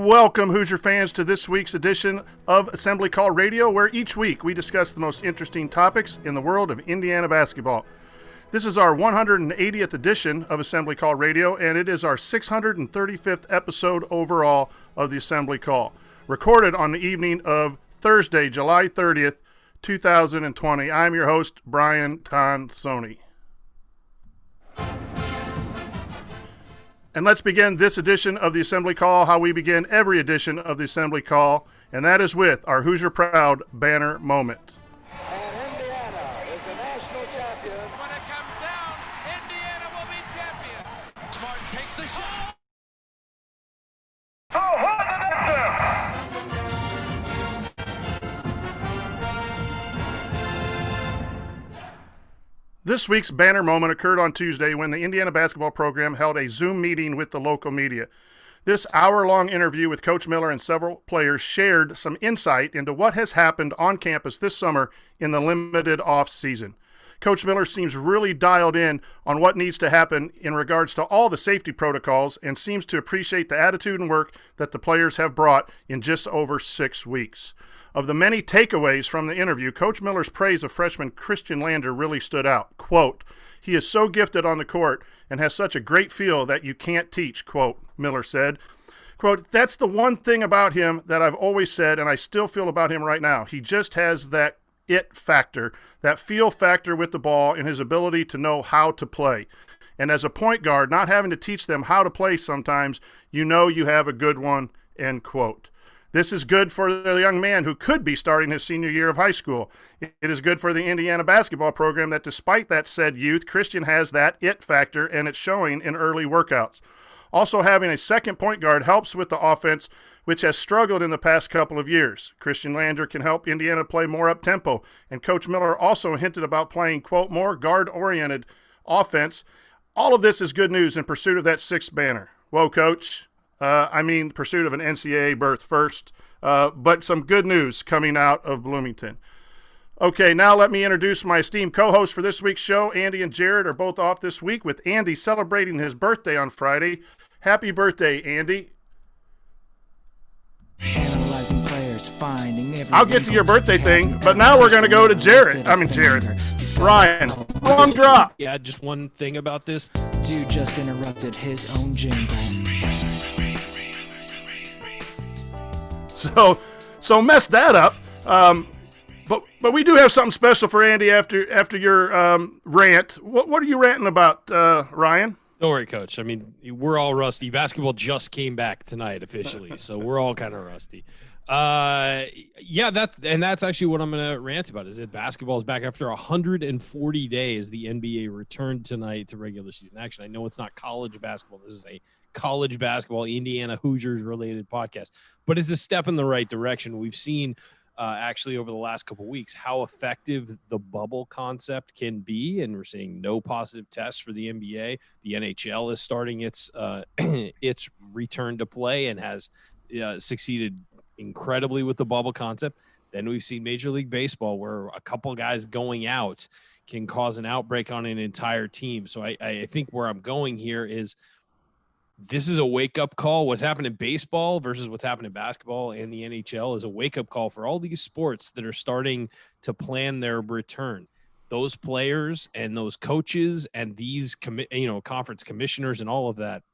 Welcome, Hoosier fans, to this week's edition of Assembly Call Radio, where each week we discuss the most interesting topics in the world of Indiana basketball. This is our 180th edition of Assembly Call Radio, and it is our 635th episode overall of the Assembly Call, recorded on the evening of Thursday, July 30th, 2020. I'm your host, Brian Tonsoni. And let's begin this edition of the Assembly Call how we begin every edition of the Assembly Call, and that is with our Hoosier Proud banner moment. And Indiana is the national champion. When it comes down, Indiana will be champion. Smart takes the shot. Oh, what an answer! This week's banner moment occurred on Tuesday when the Indiana basketball program held a Zoom meeting with the local media. This hour-long interview with Coach Miller and several players shared some insight into what has happened on campus this summer in the limited off-season. Coach Miller seems really dialed in on what needs to happen in regards to all the safety protocols and seems to appreciate the attitude and work that the players have brought in just over 6 weeks. Of the many takeaways from the interview, Coach Miller's praise of freshman Christian Lander really stood out. Quote, "He is so gifted on the court and has such a great feel that you can't teach," quote, Miller said. Quote, "That's the one thing about him that I've always said and I still feel about him right now. He just has that it factor, that feel factor with the ball and his ability to know how to play. And as a point guard, not having to teach them how to play sometimes, you know you have a good one," end quote. This is good for the young man who could be starting his senior year of high school. It is good for the Indiana basketball program that despite that said youth, Christian has that it factor and it's showing in early workouts. Also, having a second point guard helps with the offense, which has struggled in the past couple of years. Christian Lander can help Indiana play more up-tempo, and Coach Miller also hinted about playing, quote, more guard-oriented offense. All of this is good news in pursuit of that sixth banner. Whoa, Coach. Pursuit of an NCAA berth first, but some good news coming out of Bloomington. Okay, now let me introduce my esteemed co-hosts for this week's show. Andy and Jared are both off this week, with Andy celebrating his birthday on Friday. Happy birthday, Andy. Analyzing players, finding every I'll get to your birthday thing, but now we're going to go to Jared. Ryan. Wrong drop. Yeah, just one thing about this. Dude just interrupted his own jingle. So messed that up. But we do have something special for Andy after your rant. What are you ranting about, Ryan? Don't worry, Coach. I mean, we're all rusty. Basketball just came back tonight officially, so we're all kind of rusty. That's actually what I'm going to rant about. Is that basketball is back after 140 days. The NBA returned tonight to regular season action. I know it's not college basketball. This is a college basketball Indiana Hoosiers related podcast, but it's a step in the right direction. We've seen actually over the last couple of weeks how effective the bubble concept can be, and we're seeing no positive tests for the NBA. The NHL is starting its its return to play and has succeeded incredibly with the bubble concept. Then we've seen Major League Baseball where a couple guys going out can cause an outbreak on an entire team. So I think where I'm going here is this is a wake-up call. What's happened in baseball versus what's happened in basketball and the NHL is a wake-up call for all these sports that are starting to plan their return. Those players and those coaches and these conference commissioners and all of that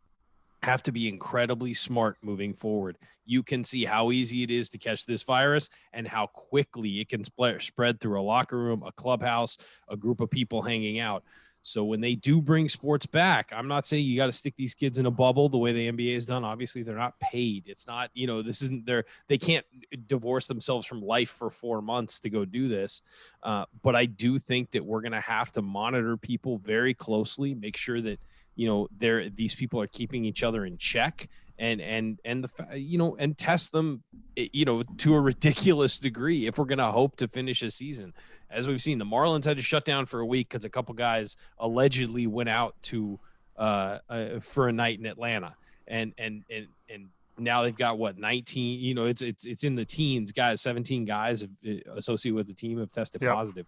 have to be incredibly smart moving forward. You can see how easy it is to catch this virus and how quickly it can spread through a locker room, a clubhouse, a group of people hanging out. So when they do bring sports back, I'm not saying you got to stick these kids in a bubble the way the NBA has done. Obviously, they're not paid. It's not, this isn't they can't divorce themselves from life for 4 months to go do this. But I do think that we're going to have to monitor people very closely, make sure that, these people are keeping each other in check and test them, to a ridiculous degree if we're going to hope to finish a season. As we've seen, the Marlins had to shut down for a week because a couple guys allegedly went out to for a night in Atlanta, and now they've got 19. It's in the teens, guys. 17 guys associated with the team have tested positive.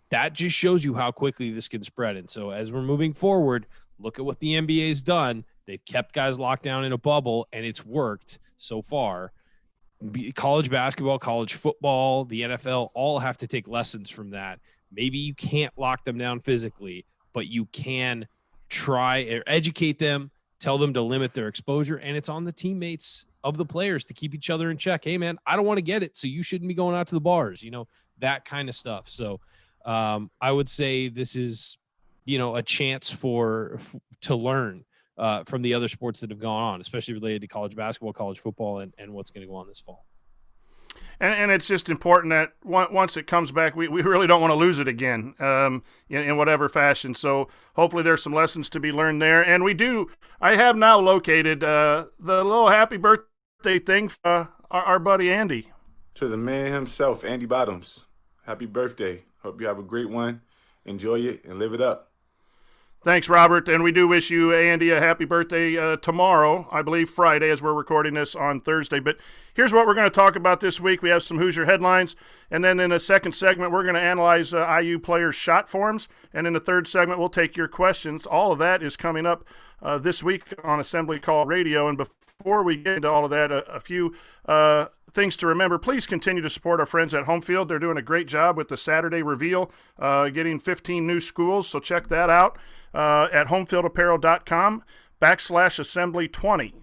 That just shows you how quickly this can spread. And so as we're moving forward, look at what the NBA's done. They've kept guys locked down in a bubble, and it's worked so far. College basketball, college football, the NFL all have to take lessons from that. Maybe you can't lock them down physically, but you can try or educate them, tell them to limit their exposure, and it's on the teammates of the players to keep each other in check. Hey, man, I don't want to get it, so you shouldn't be going out to the bars, that kind of stuff. So I would say this is, a chance to learn from the other sports that have gone on, especially related to college basketball, college football, and what's going to go on this fall. And it's just important that once it comes back, we really don't want to lose it again in whatever fashion. So hopefully there's some lessons to be learned there. And I have now located the little happy birthday thing for our buddy Andy. To the man himself, Andy Bottoms. Happy birthday. Hope you have a great one. Enjoy it and live it up. Thanks, Robert, and we do wish you, Andy, a happy birthday tomorrow, I believe Friday, as we're recording this on Thursday. But here's what we're going to talk about this week. We have some Hoosier headlines, and then in the second segment, we're going to analyze IU players' shot forms, and in the third segment, we'll take your questions. All of that is coming up this week on Assembly Call Radio, and before we get into all of that, a few things to remember. Please continue to support our friends at Homefield. They're doing a great job with the Saturday reveal, getting 15 new schools, so check that out at homefieldapparel.com/assembly20.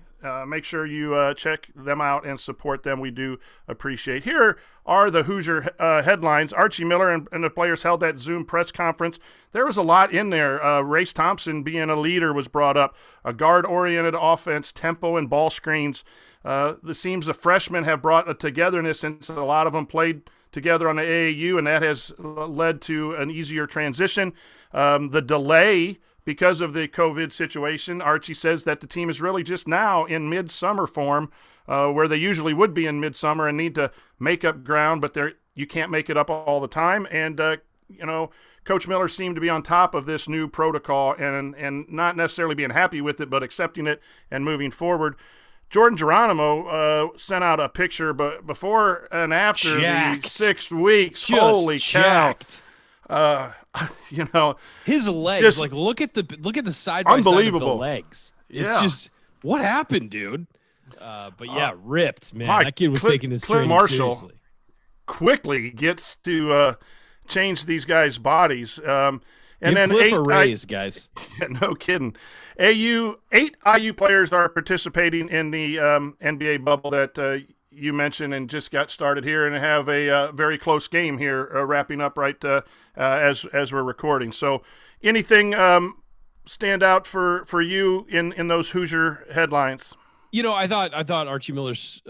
Make sure you check them out and support them. We do appreciate. Here are the Hoosier headlines. Archie Miller and the players held that Zoom press conference. There was a lot in there. Race Thompson being a leader was brought up. A guard-oriented offense, tempo, and ball screens. It seems the freshmen have brought a togetherness since a lot of them played together on the AAU, and that has led to an easier transition. The delay because of the COVID situation, Archie says that the team is really just now in midsummer form, where they usually would be in midsummer and need to make up ground, but you can't make it up all the time. And, Coach Miller seemed to be on top of this new protocol and not necessarily being happy with it, but accepting it and moving forward. Jordan Geronimo sent out a picture, but before and after the 6 weeks, Just holy cow! His legs, just look at the side by side of the legs. It's just what happened, dude. But yeah, ripped, man. That kid was taking his training seriously. Quickly gets to change these guys' bodies. And give then Cliff a raise, guys. No kidding. 8 IU players are participating in the NBA bubble that you mentioned and just got started here, and have a very close game here wrapping up right as we're recording. So anything stand out for you in those Hoosier headlines? I thought Archie Miller's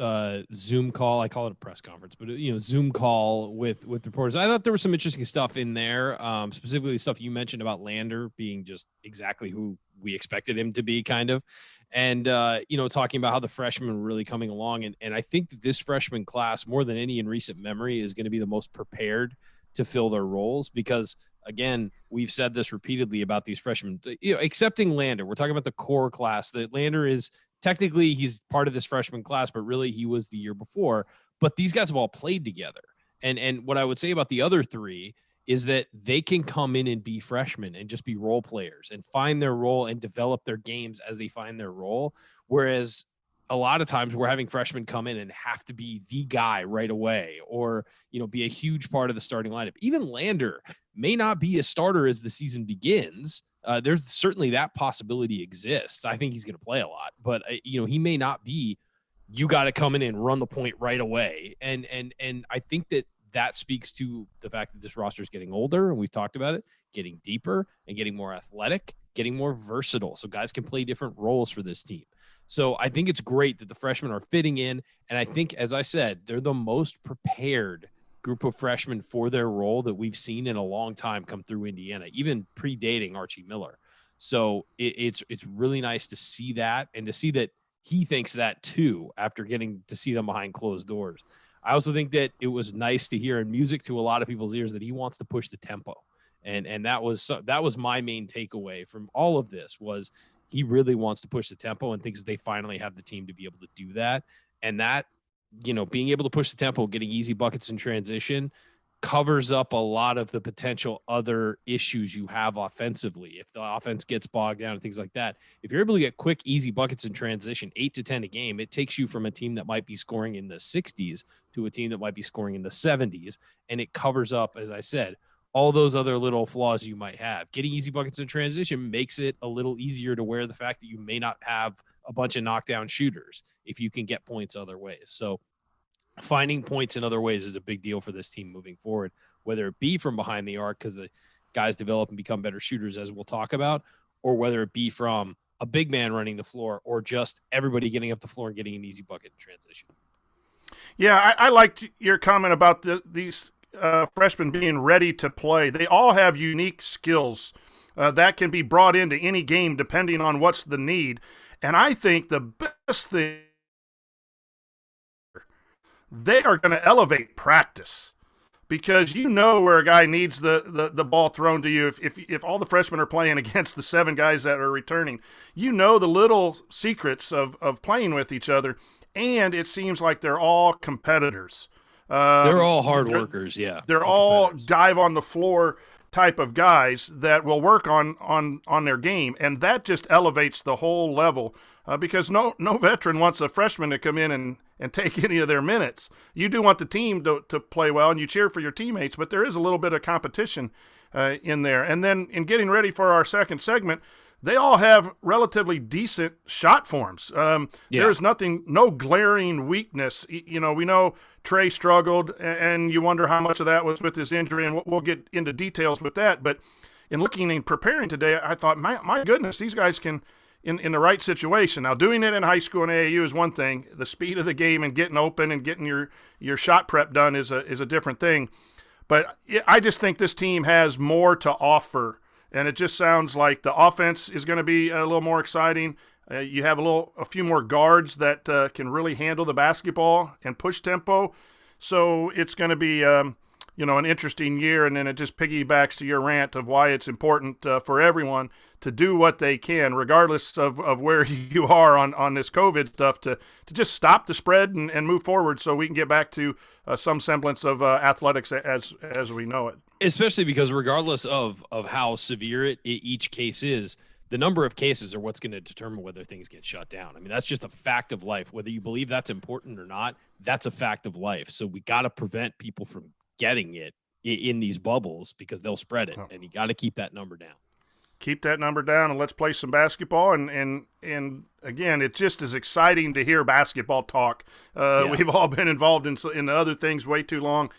Zoom call, I call it a press conference, but Zoom call with reporters. I thought there was some interesting stuff in there, specifically stuff you mentioned about Lander being just exactly who we expected him to be, kind of. And, talking about how the freshmen were really coming along. And I think that this freshman class, more than any in recent memory, is going to be the most prepared to fill their roles because, again, we've said this repeatedly about these freshmen, excepting Lander. We're talking about the core class. That Lander is technically he's part of this freshman class, but really he was the year before. But these guys have all played together. And what I would say about the other three is that they can come in and be freshmen and just be role players and find their role and develop their games as they find their role. Whereas a lot of times we're having freshmen come in and have to be the guy right away or, be a huge part of the starting lineup. Even Lander may not be a starter as the season begins. There's certainly that possibility exists. I think he's going to play a lot, but he may not be, you got to come in and run the point right away. And I think that speaks to the fact that this roster is getting older, and we've talked about it, getting deeper and getting more athletic, getting more versatile, so guys can play different roles for this team. So I think it's great that the freshmen are fitting in, and I think, as I said, they're the most prepared group of freshmen for their role that we've seen in a long time come through Indiana, even predating Archie Miller. So it's really nice to see that, and to see that he thinks that too after getting to see them behind closed doors. I also think that it was nice to hear in music to a lot of people's ears that he wants to push the tempo. And that was my main takeaway from all of this was he really wants to push the tempo and thinks that they finally have the team to be able to do that. And that, being able to push the tempo, getting easy buckets in transition covers up a lot of the potential other issues you have offensively. If the offense gets bogged down and things like that, if you're able to get quick, easy buckets in transition, 8 to 10 a game, it takes you from a team that might be scoring in the 60s to a team that might be scoring in the 70s. And it covers up, as I said, all those other little flaws you might have. Getting easy buckets in transition makes it a little easier to wear the fact that you may not have a bunch of knockdown shooters if you can get points other ways. So finding points in other ways is a big deal for this team moving forward, whether it be from behind the arc because the guys develop and become better shooters, as we'll talk about, or whether it be from a big man running the floor or just everybody getting up the floor and getting an easy bucket in transition. Yeah, I liked your comment about these freshmen being ready to play. They all have unique skills that can be brought into any game depending on what's the need. And I think the best thing, they are going to elevate practice because you know where a guy needs the ball thrown to you. If all the freshmen are playing against the 7 guys that are returning, you know the little secrets of playing with each other. And it seems like they're all competitors. They're all hard workers, yeah. They're all dive on the floor type of guys that will work on their game, and that just elevates the whole level because no veteran wants a freshman to come in and take any of their minutes. You do want the team to play well, and you cheer for your teammates, but there is a little bit of competition in there. And then in getting ready for our second segment, they all have relatively decent shot forms. There's no glaring weakness. You know, we know Trey struggled, and you wonder how much of that was with his injury, and we'll get into details with that. But in looking and preparing today, I thought, my goodness, these guys can, in the right situation. Now, doing it in high school and AAU is one thing. The speed of the game and getting open and getting your shot prep done is a different thing. But I just think this team has more to offer. And it just sounds like the offense is going to be a little more exciting. You have a few more guards that can really handle the basketball and push tempo. So it's going to be, an interesting year. And then it just piggybacks to your rant of why it's important for everyone to do what they can, regardless of where you are on this COVID stuff, to just stop the spread and move forward so we can get back to some semblance of athletics as we know it. Especially because regardless of how severe each case is, the number of cases are what's going to determine whether things get shut down. I mean, that's just a fact of life. Whether you believe that's important or not, that's a fact of life. So we got to prevent people from getting it in these bubbles because they'll spread it, and you got to keep that number down. Keep that number down, and let's play some basketball. And again, it just is exciting to hear basketball talk. We've all been involved in other things way too long,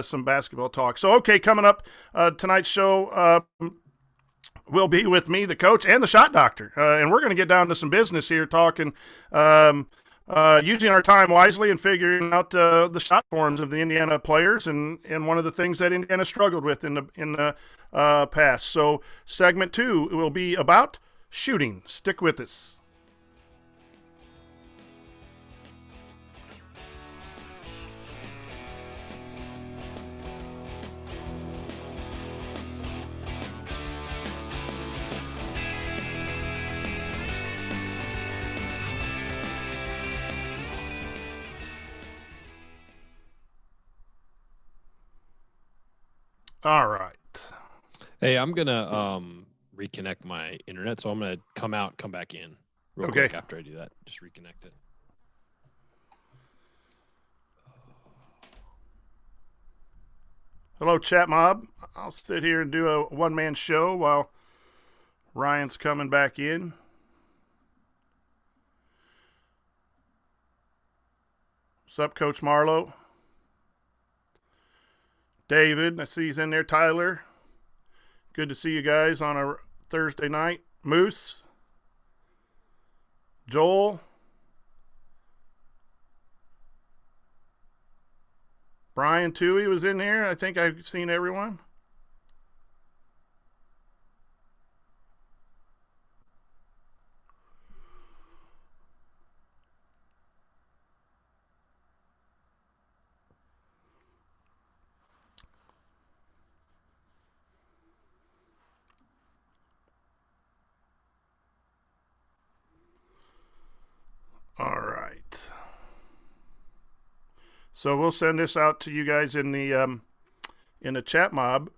some basketball talk. So, okay, coming up tonight's show will be with me, the coach, and the shot doctor. And we're going to get down to some business here, talking using our time wisely and figuring out the shot forms of the Indiana players and one of the things that Indiana struggled with in the past. So segment 2 will be about shooting. Stick with us. All right. Hey, I'm going to reconnect my internet, so I'm going to come out and come back in real quick after I do that. Just reconnect it. Hello, chat mob. I'll sit here and do a one-man show while Ryan's coming back in. What's up, Coach Marlowe? David, I see he's in there. Tyler, good to see you guys on a Thursday night. Moose, Joel, Brian Toohey was in there. I think I've seen everyone. All right. So we'll send this out to you guys in the in the chat mob.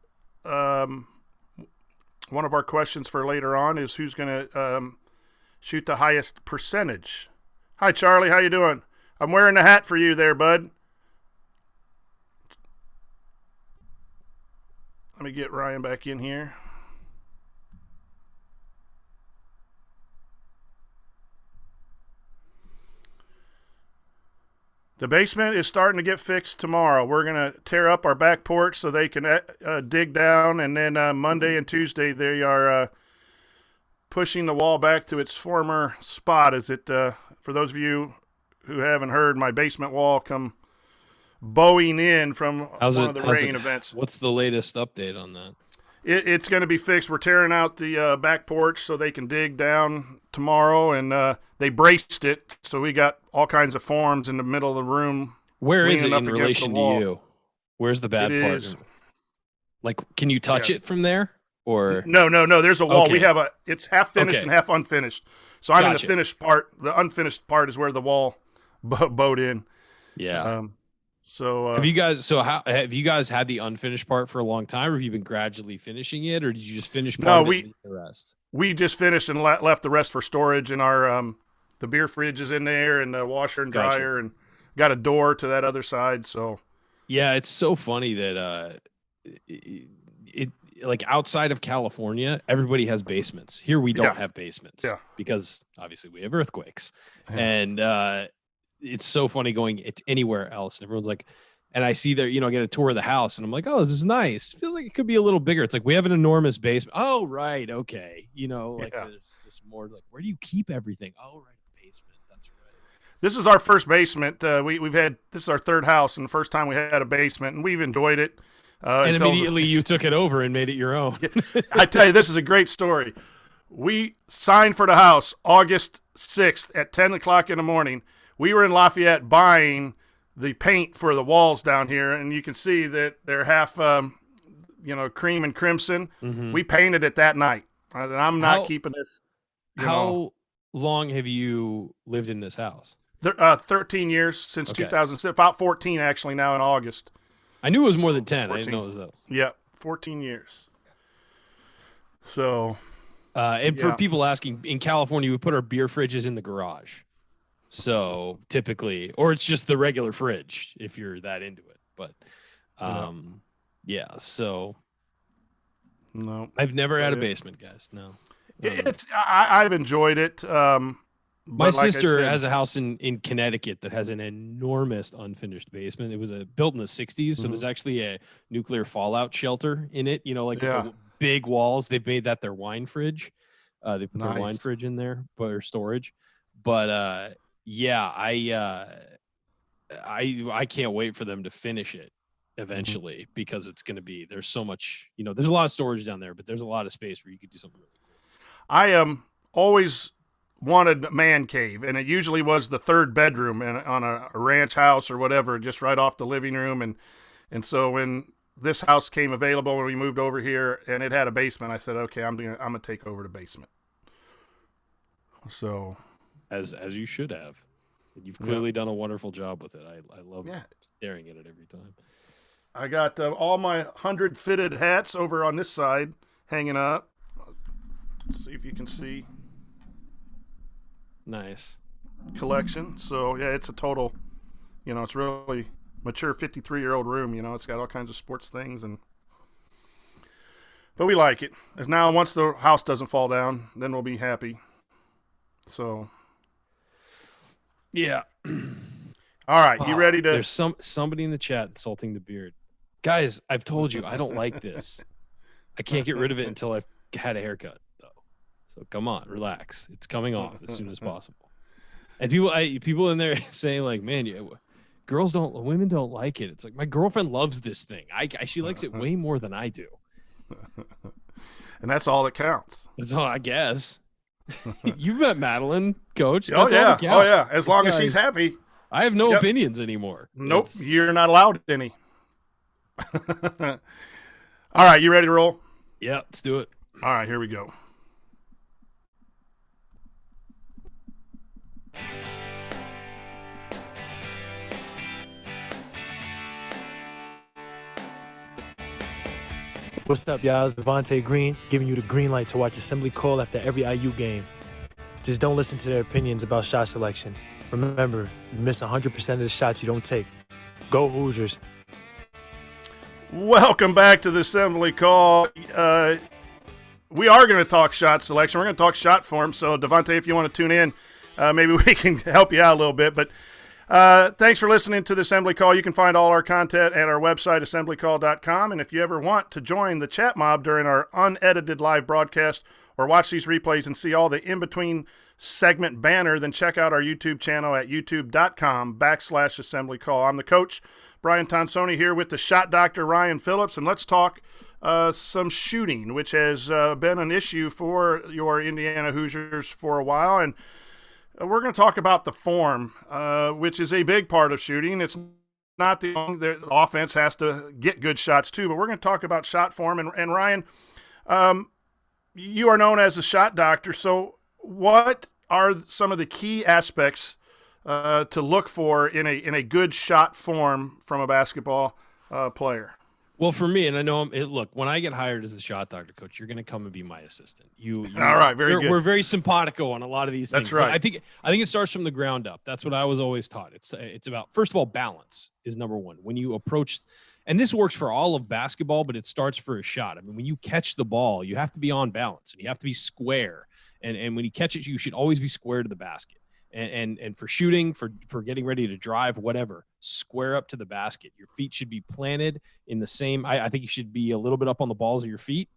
One of our questions for later on is who's going to shoot the highest percentage. Hi, Charlie. How you doing? I'm wearing the hat for you there, bud. Let me get Ryan back in here. The basement is starting to get fixed tomorrow. We're going to tear up our back porch so they can dig down, and then Monday and Tuesday they are pushing the wall back to its former spot. As it, for those of you who haven't heard, my basement wall come bowing in from one of the rain events. What's the latest update on that? It's going to be fixed. We're tearing out the back porch so they can dig down tomorrow, and they braced it, so we got all kinds of forms in the middle of the room. Where is it in relation to you? Where's the bad part? Like, can you touch it from there? Or no. There's a wall. Okay. We have it's half finished and half unfinished. So I'm in the finished part. The unfinished part is where the wall bowed in. Yeah. So have you guys had the unfinished part for a long time, or have you been gradually finishing it, or did you just finish part of it and the rest? We just finished and left the rest for storage, and our the beer fridge is in there, and the washer and dryer, and got a door to that other side. So yeah, it's so funny that it like outside of California, everybody has basements. Here we don't have basements because obviously we have earthquakes, and it's so funny going anywhere else. And everyone's like, and I see there, I get a tour of the house and I'm like, oh, this is nice. Feels like it could be a little bigger. It's like, we have an enormous basement. Oh, right. Okay. There's just more like, where do you keep everything? Oh, right. Basement. That's right. This is our first basement. This is our third house, and the first time we had a basement, and we've enjoyed it. And immediately you took it over and made it your own. I tell you, this is a great story. We signed for the house August 6th at 10 o'clock in the morning. We were in Lafayette buying the paint for the walls down here, and you can see that they're half, cream and crimson. Mm-hmm. We painted it that night, and I'm not keeping this. How long have you lived in this house? 13 years, since 2006. About 14 actually now in August. I knew it was more than 10. 14. I didn't know it was that. Yeah, 14 years. So, for people asking, in California, we put our beer fridges in the garage. So typically, or it's just the regular fridge if you're that into it. But, so no, I've never had a basement, guys. No, I've enjoyed it. My sister has a house in Connecticut that has an enormous unfinished basement. It was built in the 60s, so there's actually a nuclear fallout shelter in it. With the big walls. They've made that their wine fridge. They put their wine fridge in there for storage. But I can't wait for them to finish it eventually because it's going to be, there's so much, there's a lot of storage down there, but there's a lot of space where you could do something really cool. I always wanted a man cave, and it usually was the third bedroom on a ranch house or whatever, just right off the living room. And so when this house came available, when we moved over here and it had a basement, I said, okay, I'm gonna take over the basement. So as you should have. You've clearly done a wonderful job with it. I love staring at it every time. I got all my 100 fitted hats over on this side hanging up. Let's see if you can see. Nice collection. So yeah, it's a total, it's really mature 53-year-old room. It's got all kinds of sports things, but we like it. As now, once the house doesn't fall down, then we'll be happy. So yeah. All right, you ready to? There's somebody in the chat insulting the beard. Guys, I've told you I don't like this. I can't get rid of it until I've had a haircut, though. So come on, relax. It's coming off as soon as possible. And people in there saying like, man, women don't like it. It's like, my girlfriend loves this thing. She likes it way more than I do. And that's all that counts. That's all, I guess. You've met Madeline, Coach. That's all that counts. Oh yeah. As long as she's happy. I have no opinions anymore. Nope. You're not allowed any. All right. You ready to roll? Yeah, let's do it. All right. Here we go. What's up, y'all? It's Devontae Green giving you the green light to watch Assembly Call after every IU game. Just don't listen to their opinions about shot selection. Remember, you miss 100% of the shots you don't take. Go Hoosiers. Welcome back to the Assembly Call. We are going to talk shot selection. We're going to talk shot form. So, Devontae, if you want to tune in, maybe we can help you out a little bit. But thanks for listening to the Assembly Call. You can find all our content at our website, assemblycall.com. And if you ever want to join the chat mob during our unedited live broadcast or watch these replays and see all the in-between segment banner, then check out our YouTube channel at youtube.com/assemblycall. I'm the coach, Brian Tonsoni, here with the shot doctor, Ryan Phillips, and let's talk some shooting, which has been an issue for your Indiana Hoosiers for a while. And we're going to talk about the form, which is a big part of shooting. It's not the offense has to get good shots too, but we're going to talk about shot form. And Ryan, you are known as a shot doctor, so what are some of the key aspects to look for in a good shot form from a basketball player? Well, for me, and I know look, when I get hired as a shot doctor coach, you're going to come and be my assistant. You all right? Very good. We're very simpatico on a lot of these things. That's right. I think it starts from the ground up. That's what I was always taught. It's about, first of all, balance is number one. When you approach, and this works for all of basketball, but it starts for a shot. I mean, when you catch the ball, you have to be on balance and you have to be square. And when you catch it, you should always be square to the basket. And for shooting, for getting ready to drive, whatever, square up to the basket. Your feet should be planted in the same. I think you should be a little bit up on the balls of your feet,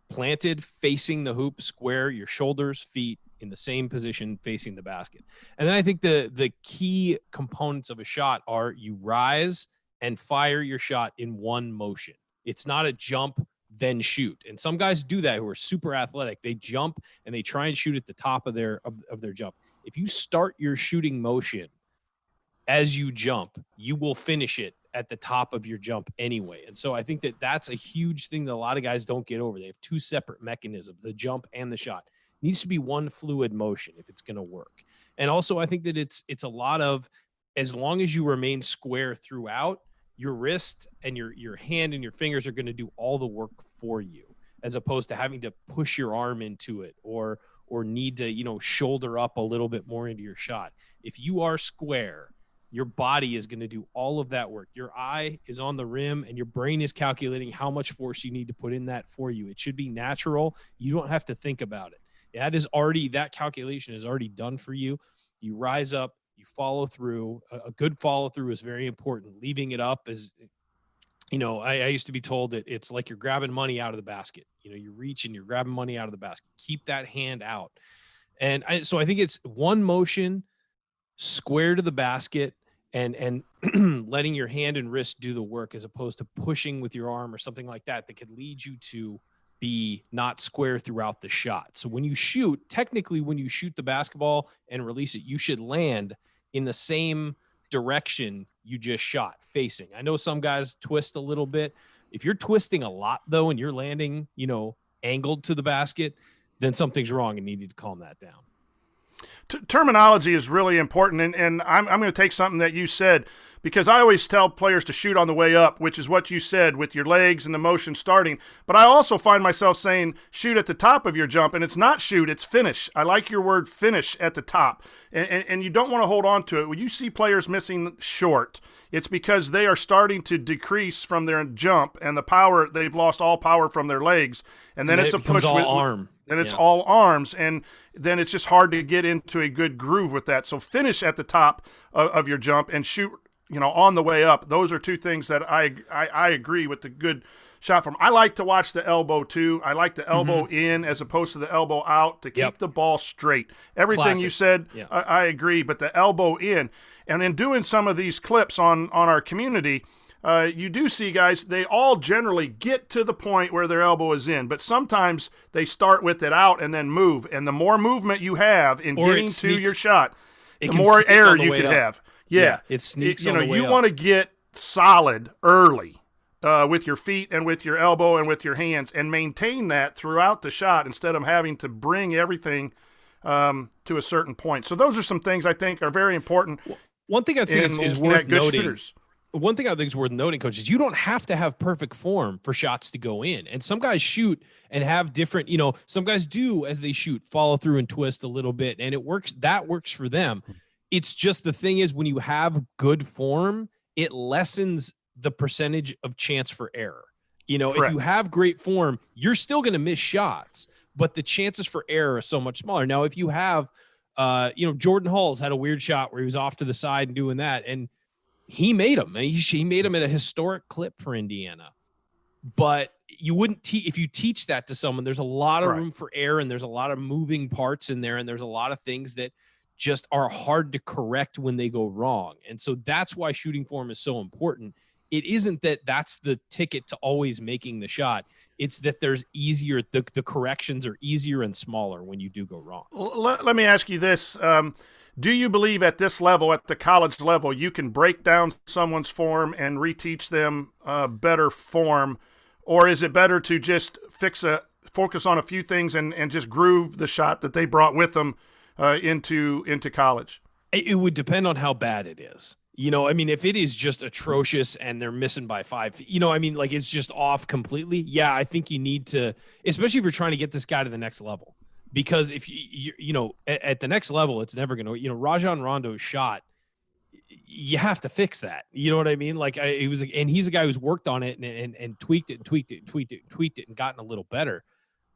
planted, facing the hoop, square, your shoulders, feet in the same position, facing the basket. And then I think the key components of a shot are you rise and fire your shot in one motion. It's not a jump, then shoot. And some guys do that who are super athletic. They jump and they try and shoot at the top of their jump. If you start your shooting motion as you jump, you will finish it at the top of your jump anyway. And so I think that that's a huge thing that a lot of guys don't get over. They have two separate mechanisms, the jump and the shot. It needs to be one fluid motion if it's going to work. And also I think that it's a lot of, as long as you remain square throughout, your wrist and your hand and your fingers are going to do all the work for you, as opposed to having to push your arm into it or need to, shoulder up a little bit more into your shot. If you are square, your body is going to do all of that work. Your eye is on the rim and your brain is calculating how much force you need to put in that for you. It should be natural. You don't have to think about it. That calculation is already done for you. You rise up, you follow through. A good follow through is very important. Leaving it up is, I used to be told that it's like you're grabbing money out of the basket. You reach and you're grabbing money out of the basket. Keep that hand out. And so I think it's one motion, square to the basket, and letting your hand and wrist do the work, as opposed to pushing with your arm or something like that could lead you to be not square throughout the shot. So when you shoot, technically when you shoot the basketball and release it, you should land in the same direction you just shot, facing. I know some guys twist a little bit. If you're twisting a lot though, and you're landing, angled to the basket, then something's wrong and you need to calm that down. Terminology is really important, and I'm going to take something that you said, because I always tell players to shoot on the way up, which is what you said with your legs and the motion starting. But I also find myself saying shoot at the top of your jump, and it's not shoot, it's finish. I like your word finish at the top, and you don't want to hold on to it. When you see players missing short, it's because they are starting to decrease from their jump, and the power, they've lost all power from their legs, and then it's a push all with arm. And it's all arms, and then it's just hard to get into a good groove with that. So finish at the top of your jump and shoot, on the way up. Those are two things that I agree with the good shot form. I like to watch the elbow too. I like the elbow in as opposed to the elbow out to keep the ball straight. Everything Classic. you said, Yeah. I agree, but the elbow in. And in doing some of these clips on our community, you do see guys, they all generally get to the point where their elbow is in, but sometimes they start with it out and then move. And the more movement you have in getting to your shot, the more error you could have. Yeah. It sneaks on the way you up. want to get solid early with your feet and with your elbow and with your hands, and maintain that throughout the shot instead of having to bring everything to a certain point. So those are some things I think are very important. One thing I think is worth noting. Shooters. one thing I think is worth noting, coach, is you don't have to have perfect form for shots to go in. And some guys shoot and have different, some guys do as they shoot, follow through and twist a little bit, and it works. That works for them. It's just the thing is when you have good form, it lessens the percentage of chance for error. If you have great form, you're still going to miss shots, but the chances for error are so much smaller. Now, if you have, Jordan Hulls had a weird shot where he was off to the side and doing that, and he made them. He made them at a historic clip for Indiana. But you wouldn't if you teach that to someone, there's a lot of room for error, and there's a lot of moving parts in there, and there's a lot of things that just are hard to correct when they go wrong. And so that's why shooting form is so important. It isn't that that's the ticket to always making the shot. It's that there's easier, the corrections are easier and smaller when you do go wrong. Let me ask you this. Do you believe at this level, at the college level, you can break down someone's form and reteach them better form, or is it better to just focus on a few things and just groove the shot that they brought with them into college? It would depend on how bad it is. If it is just atrocious and they're missing by 5 feet, like it's just off completely. Yeah, I think you need to, especially if you're trying to get this guy to the next level. Because if at the next level, it's never going to, Rajon Rondo's shot, you have to fix that. You know what I mean? Like and he's a guy who's worked on it and tweaked it and gotten a little better.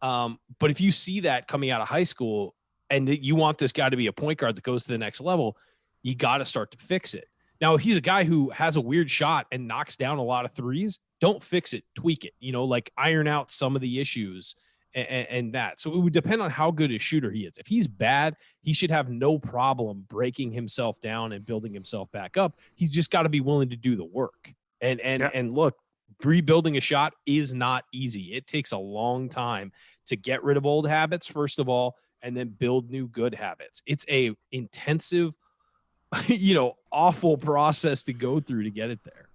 But if you see that coming out of high school and you want this guy to be a point guard that goes to the next level, you got to start to fix it. Now, if he's a guy who has a weird shot and knocks down a lot of threes, don't fix it, tweak it, like iron out some of the issues and that. So it would depend on how good a shooter he is. If he's bad, he should have no problem breaking himself down and building himself back up. He's just got to be willing to do the work. And look, rebuilding a shot is not easy. It takes a long time to get rid of old habits, first of all, and then build new good habits. It's a intensive, awful process to go through to get it there.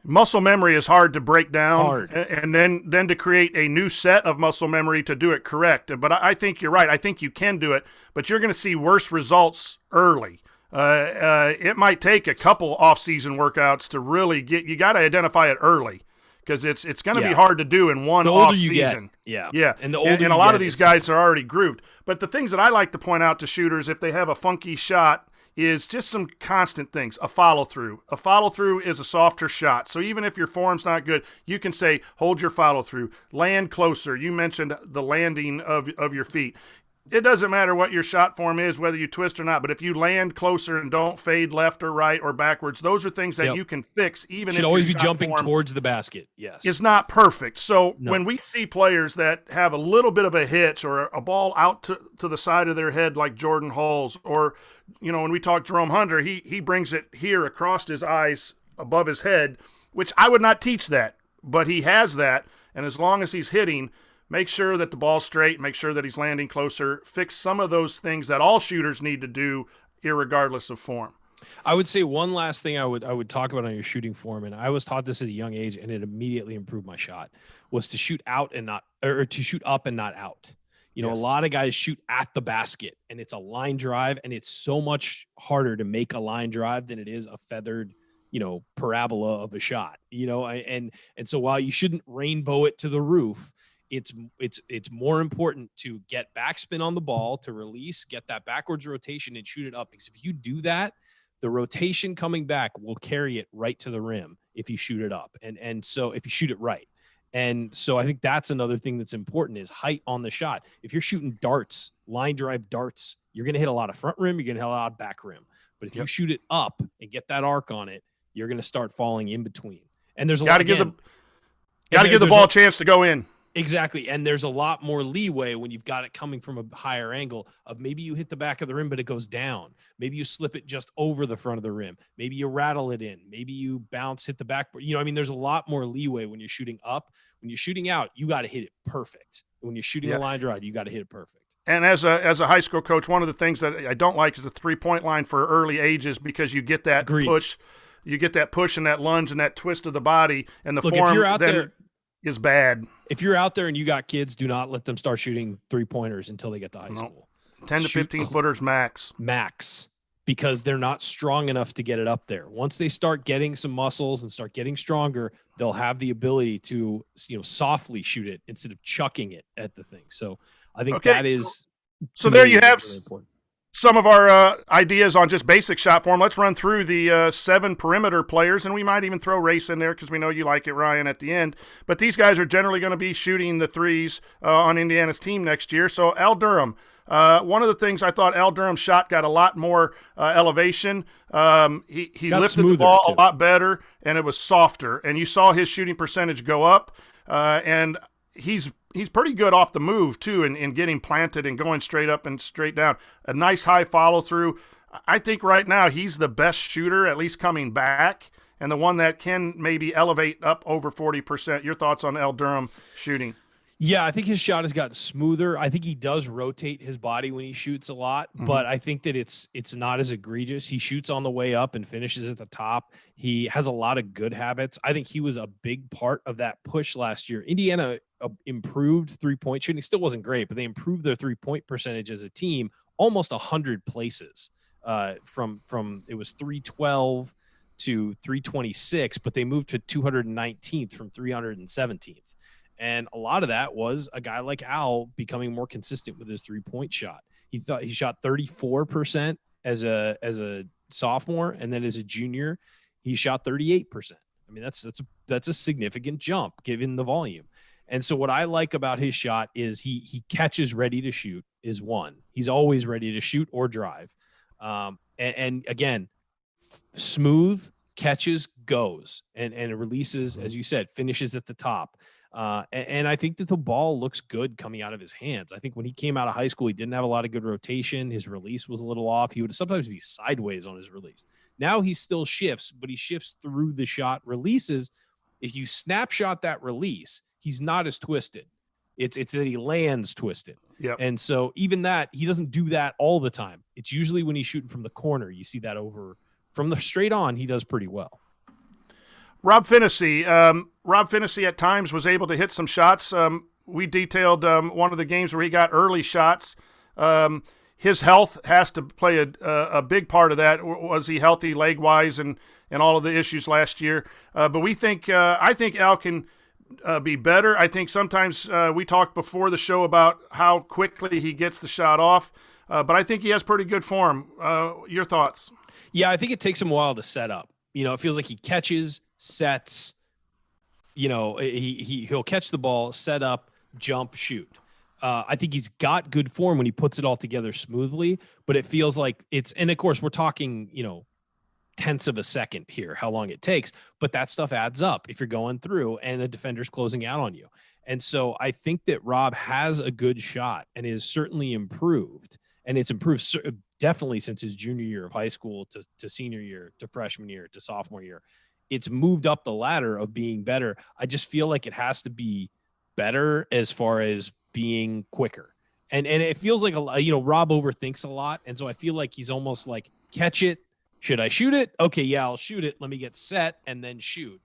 Muscle memory is hard to break down, and then to create a new set of muscle memory to do it correct. But I think you're right. I think you can do it, but you're going to see worse results early. It might take a couple off-season workouts to really you got to identify it early, because it's going to be hard to do in one off-season. Yeah. And a lot of these guys are already grooved. But the things that I like to point out to shooters, if they have a funky shot, is just some constant things. A follow-through. A follow-through is a softer shot. So even if your form's not good, you can say, hold your follow-through. Land closer. You mentioned the landing of your feet. It doesn't matter what your shot form is, whether you twist or not, but if you land closer and don't fade left or right or backwards, those are things that you can fix even if you always be jumping towards the basket. Yes. It's not perfect. So when we see players that have a little bit of a hitch or a ball out to the side of their head like Jordan Hulls, or when we talk Jerome Hunter, he brings it here across his eyes above his head, which I would not teach that, but he has that, and as long as he's hitting, make sure that the ball's straight, make sure that he's landing closer, fix some of those things that all shooters need to do irregardless of form. I would say one last thing I would talk about on your shooting form, and I was taught this at a young age, and it immediately improved my shot, was to shoot out and not, or to shoot up and not out. A lot of guys shoot at the basket, and it's a line drive, and it's so much harder to make a line drive than it is a feathered, parabola of a shot. And so while you shouldn't rainbow it to the roof, it's more important to get backspin on the ball, to release, get that backwards rotation and shoot it up. Because if you do that, the rotation coming back will carry it right to the rim if you shoot it up. And so if you shoot it right. And so I think that's another thing that's important is height on the shot. If you're shooting darts, line drive darts, you're going to hit a lot of front rim, you're going to hit a lot of back rim. But if you shoot it up and get that arc on it, you're going to start falling in between. And there's got to give the ball a chance to go in. Exactly. And there's a lot more leeway when you've got it coming from a higher angle of maybe you hit the back of the rim, but it goes down. Maybe you slip it just over the front of the rim. Maybe you rattle it in. Maybe you bounce, hit the backboard. There's a lot more leeway when you're shooting up. When you're shooting out, you got to hit it perfect. When you're shooting a line drive, you got to hit it perfect. And as a high school coach, one of the things that I don't like is the 3-point line for early ages, because you get that push. You get that push and that lunge and that twist of the body, and the form if you're out there, is bad. If you're out there and you got kids, do not let them start shooting 3-pointers until they get to high school. 10 to 15 footers max. because they're not strong enough to get it up there. Once they start getting some muscles and start getting stronger, they'll have the ability to, softly shoot it instead of chucking it at the thing. So I think that is. So there you have really important. Some of our ideas on just basic shot form. Let's run through the 7 perimeter players, and we might even throw Race in there because we know you like it, Ryan, at the end. But these guys are generally going to be shooting the threes on Indiana's team next year. So Al Durham, one of the things I thought Al Durham's shot got a lot more elevation. He lifted the ball a lot better, and it was softer. And you saw his shooting percentage go up, and he's pretty good off the move, too, in getting planted and going straight up and straight down. A nice high follow-through. I think right now he's the best shooter, at least coming back, and the one that can maybe elevate up over 40%. Your thoughts on Al Durham shooting? Yeah, I think his shot has gotten smoother. I think he does rotate his body when he shoots a lot, but I think that it's not as egregious. He shoots on the way up and finishes at the top. He has a lot of good habits. I think he was a big part of that push last year. Indiana improved three-point shooting. Still wasn't great, but they improved their three-point percentage as a team almost 100 places. From it was 312 to 326, but they moved to 219th from 317th. And a lot of that was a guy like Al becoming more consistent with his three-point shot. He shot 34% as a sophomore, and then as a junior, he shot 38%. I mean, that's a significant jump given the volume. And so what I like about his shot is he catches ready to shoot is one. He's always ready to shoot or drive. And again, smooth, catches, goes, and it releases, as you said, finishes at the top. And I think that the ball looks good coming out of his hands. I think when he came out of high school, he didn't have a lot of good rotation. His release was a little off. He would sometimes be sideways on his release. Now he still shifts, but he shifts through the shot releases. If you snapshot that release, he's not as twisted. It's that he lands twisted. Yep. And so even that, he doesn't do that all the time. It's usually when he's shooting from the corner, you see that over from the straight on, he does pretty well. Rob Phinisee. Rob Phinisee at times was able to hit some shots. We detailed one of the games where he got early shots. His health has to play a big part of that. Was he healthy leg-wise and all of the issues last year? But we think I think Al can be better. I think sometimes we talked before the show about how quickly he gets the shot off, but I think he has pretty good form. Your thoughts? Yeah, I think it takes him a while to set up. It feels like he catches, sets, he'll catch the ball, set up, jump, shoot. I think he's got good form when he puts it all together smoothly, but it feels like and of course we're talking, tenths of a second here, how long it takes, but that stuff adds up if you're going through and the defender's closing out on you. And so I think that Rob has a good shot and is certainly improved, and it's improved definitely since his junior year of high school to senior year, to freshman year, to sophomore year. It's moved up the ladder of being better. I just feel like it has to be better as far as being quicker. And it feels like, Rob overthinks a lot. And so I feel like he's almost like, catch it. Should I shoot it? Okay, yeah, I'll shoot it. Let me get set and then shoot.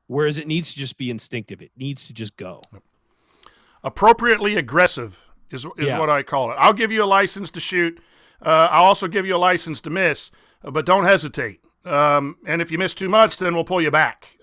Whereas it needs to just be instinctive. It needs to just go. Appropriately aggressive is what I call it. I'll give you a license to shoot. I'll also give you a license to miss, but don't hesitate. And if you miss too much, then we'll pull you back,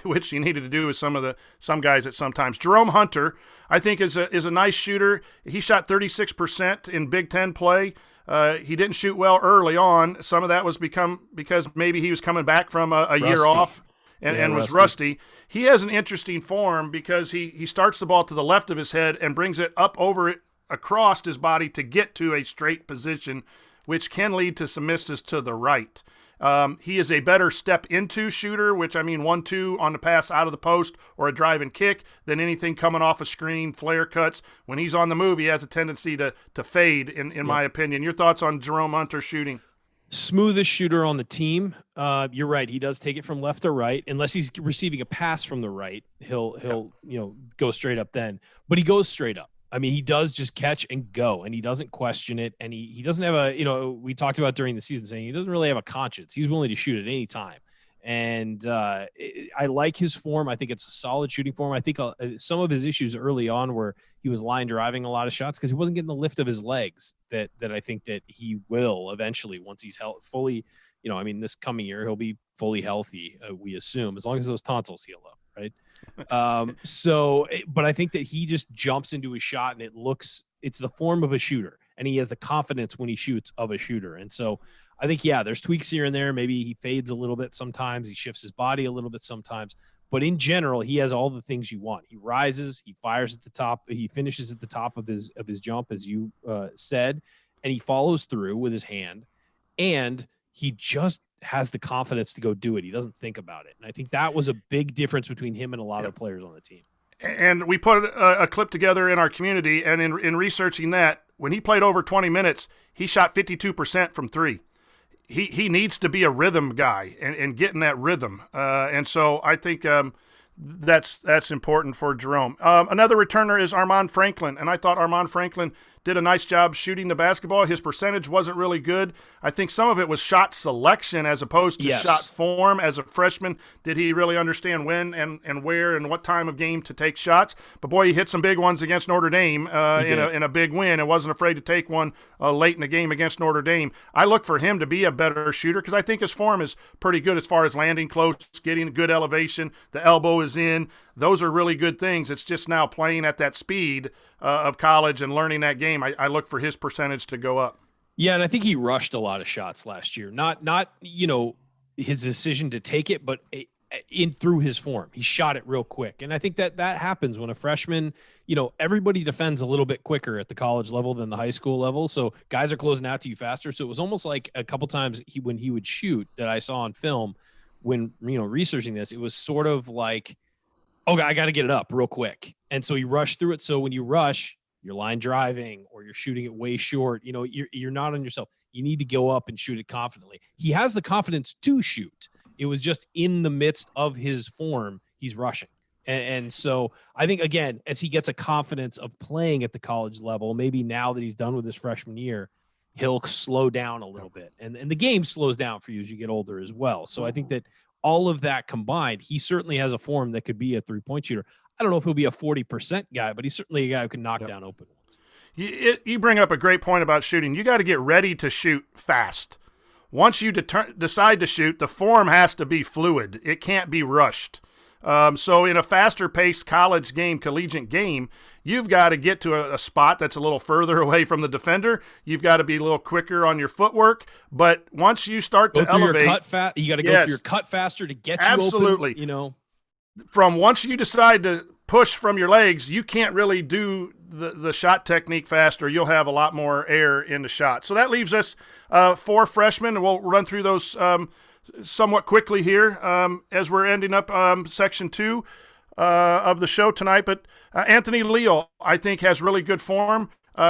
which you needed to do with some guys at sometimes. Jerome Hunter, I think, is a nice shooter. He shot 36% in Big Ten play. He didn't shoot well early on. Some of that was because maybe he was coming back from a year off and was rusty. He has an interesting form because he starts the ball to the left of his head and brings it up over it across his body to get to a straight position, which can lead to some misses to the right. He is a better step into shooter, which 1-2 on the pass out of the post or a drive and kick than anything coming off a screen, flare cuts. When he's on the move, he has a tendency to fade, in my opinion. Your thoughts on Jerome Hunter shooting? Smoothest shooter on the team. You're right. He does take it from left to right. Unless he's receiving a pass from the right, he'll go straight up then. But he goes straight up. He does just catch and go, and he doesn't question it. And he doesn't have we talked about during the season saying he doesn't really have a conscience. He's willing to shoot at any time. And I like his form. I think it's a solid shooting form. I think some of his issues early on were he was line driving a lot of shots because he wasn't getting the lift of his legs that I think that he will eventually once he's fully, this coming year, he'll be fully healthy, we assume, as long as those tonsils heal up, right? But I think that he just jumps into his shot and it's the form of a shooter, and he has the confidence when he shoots of a shooter. And so I think, there's tweaks here and there. Maybe he fades a little bit sometimes. He shifts his body a little bit sometimes. But in general, he has all the things you want. He rises, he fires at the top, he finishes at the top of his jump, as you said, and he follows through with his hand. And he just has the confidence to go do it. He doesn't think about it. And I think that was a big difference between him and a lot of players on the team. And we put a clip together in our community, and in researching that, when he played over 20 minutes, he shot 52% from three. He needs to be a rhythm guy and get in that rhythm. And so I think that's important for Jerome. Another returner is Armaan Franklin, and I thought Armaan Franklin did a nice job shooting the basketball. His percentage wasn't really good. I think some of it was shot selection as opposed to shot form. As a freshman, did he really understand when and where and what time of game to take shots? But boy, he hit some big ones against Notre Dame in a big win and wasn't afraid to take one late in the game against Notre Dame. I look for him to be a better shooter because I think his form is pretty good as far as landing close, getting good elevation, the elbow is in. Those are really good things. It's just now playing at that speed of college and learning that game. I look for his percentage to go up. Yeah, and I think he rushed a lot of shots last year. Not his decision to take it, but through his form. He shot it real quick. And I think that happens when a freshman, everybody defends a little bit quicker at the college level than the high school level. So guys are closing out to you faster. So it was almost like a couple times when he would shoot that I saw on film when, researching this, it was sort of like, oh, I got to get it up real quick. And so he rushed through it. So when you rush, you're line driving or you're shooting it way short, you're not on yourself. You need to go up and shoot it confidently. He has the confidence to shoot. It was just in the midst of his form, he's rushing. And so I think, again, as he gets a confidence of playing at the college level, maybe now that he's done with his freshman year, he'll slow down a little bit. And the game slows down for you as you get older as well. So I think that all of that combined, he certainly has a form that could be a three-point shooter. I don't know if he'll be a 40% guy, but he's certainly a guy who can knock down open ones. You bring up a great point about shooting. You got to get ready to shoot fast. Once you decide to shoot, the form has to be fluid. It can't be rushed. So in a faster-paced college game, collegiate game, you've got to get to a spot that's a little further away from the defender. You've got to be a little quicker on your footwork. But once you start to elevate, you got to go through your cut faster to get you open. From once you decide to push from your legs, you can't really do the shot technique faster. You'll have a lot more air in the shot. So that leaves us 4 freshmen. We'll run through those somewhat quickly here as we're ending up section 2 of the show tonight. But Anthony Leal, I think, has really good form.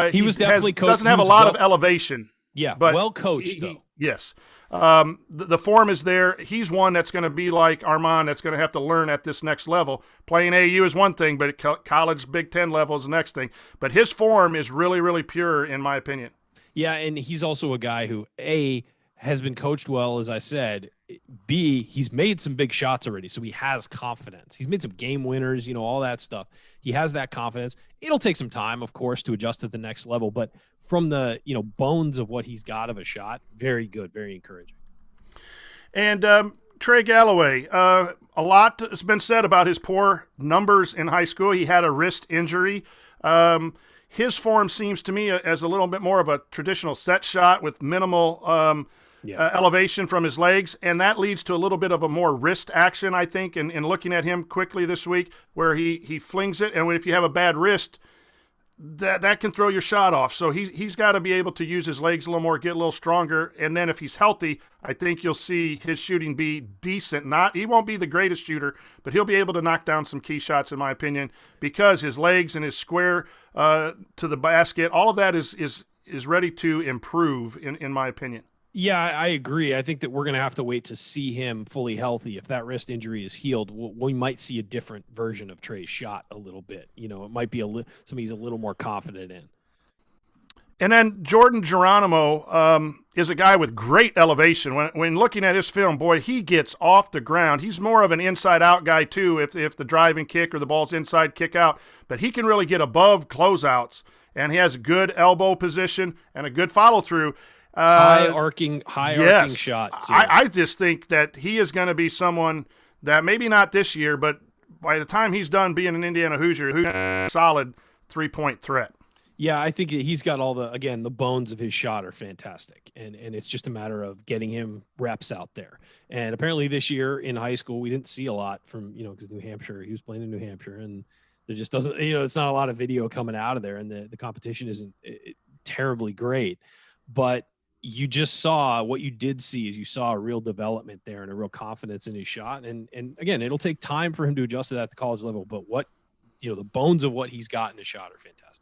He was definitely coached. Doesn't have a lot of elevation. Yeah, but well coached, though. Yes. The form is there. He's one that's going to be like Armaan, that's going to have to learn at this next level. Playing AU is one thing, but college Big Ten level is the next thing. But his form is really, really pure, in my opinion. Yeah, and he's also a guy who, A, has been coached well, as I said. B, he's made some big shots already, so he has confidence. He's made some game winners, all that stuff. He has that confidence. It'll take some time, of course, to adjust at the next level, but from the, bones of what he's got of a shot, very good, very encouraging. And Trey Galloway, a lot has been said about his poor numbers in high school. He had a wrist injury. His form seems to me as a little bit more of a traditional set shot with minimal elevation from his legs, and that leads to a little bit of a more wrist action, I think, in looking at him quickly this week, where he flings it, and if you have a bad wrist, that can throw your shot off. So he's got to be able to use his legs a little more, get a little stronger, and then if he's healthy, I think you'll see his shooting be decent. He won't be the greatest shooter, but he'll be able to knock down some key shots, in my opinion, because his legs and his square to the basket, all of that is ready to improve, in my opinion. Yeah, I agree. I think that we're going to have to wait to see him fully healthy. If that wrist injury is healed, we might see a different version of Trey's shot a little bit. It might be something he's a little more confident in. And then Jordan Geronimo is a guy with great elevation. When looking at his film, boy, he gets off the ground. He's more of an inside-out guy, too, if the driving kick or the ball's inside kick out. But he can really get above closeouts, and he has good elbow position and a good follow-through. High arcing shot, too. I just think that he is going to be someone that maybe not this year, but by the time he's done being an Indiana Hoosier, who's a solid three-point threat. Yeah, I think he's got all the bones of his shot are fantastic. And it's just a matter of getting him reps out there. And apparently this year in high school, we didn't see a lot from, because New Hampshire, he was playing in New Hampshire, and there just doesn't, it's not a lot of video coming out of there, and the competition isn't terribly great. But you just saw, what you did see is you saw a real development there and a real confidence in his shot. And again, it'll take time for him to adjust to that at the college level, but the bones of what he's got in his shot are fantastic.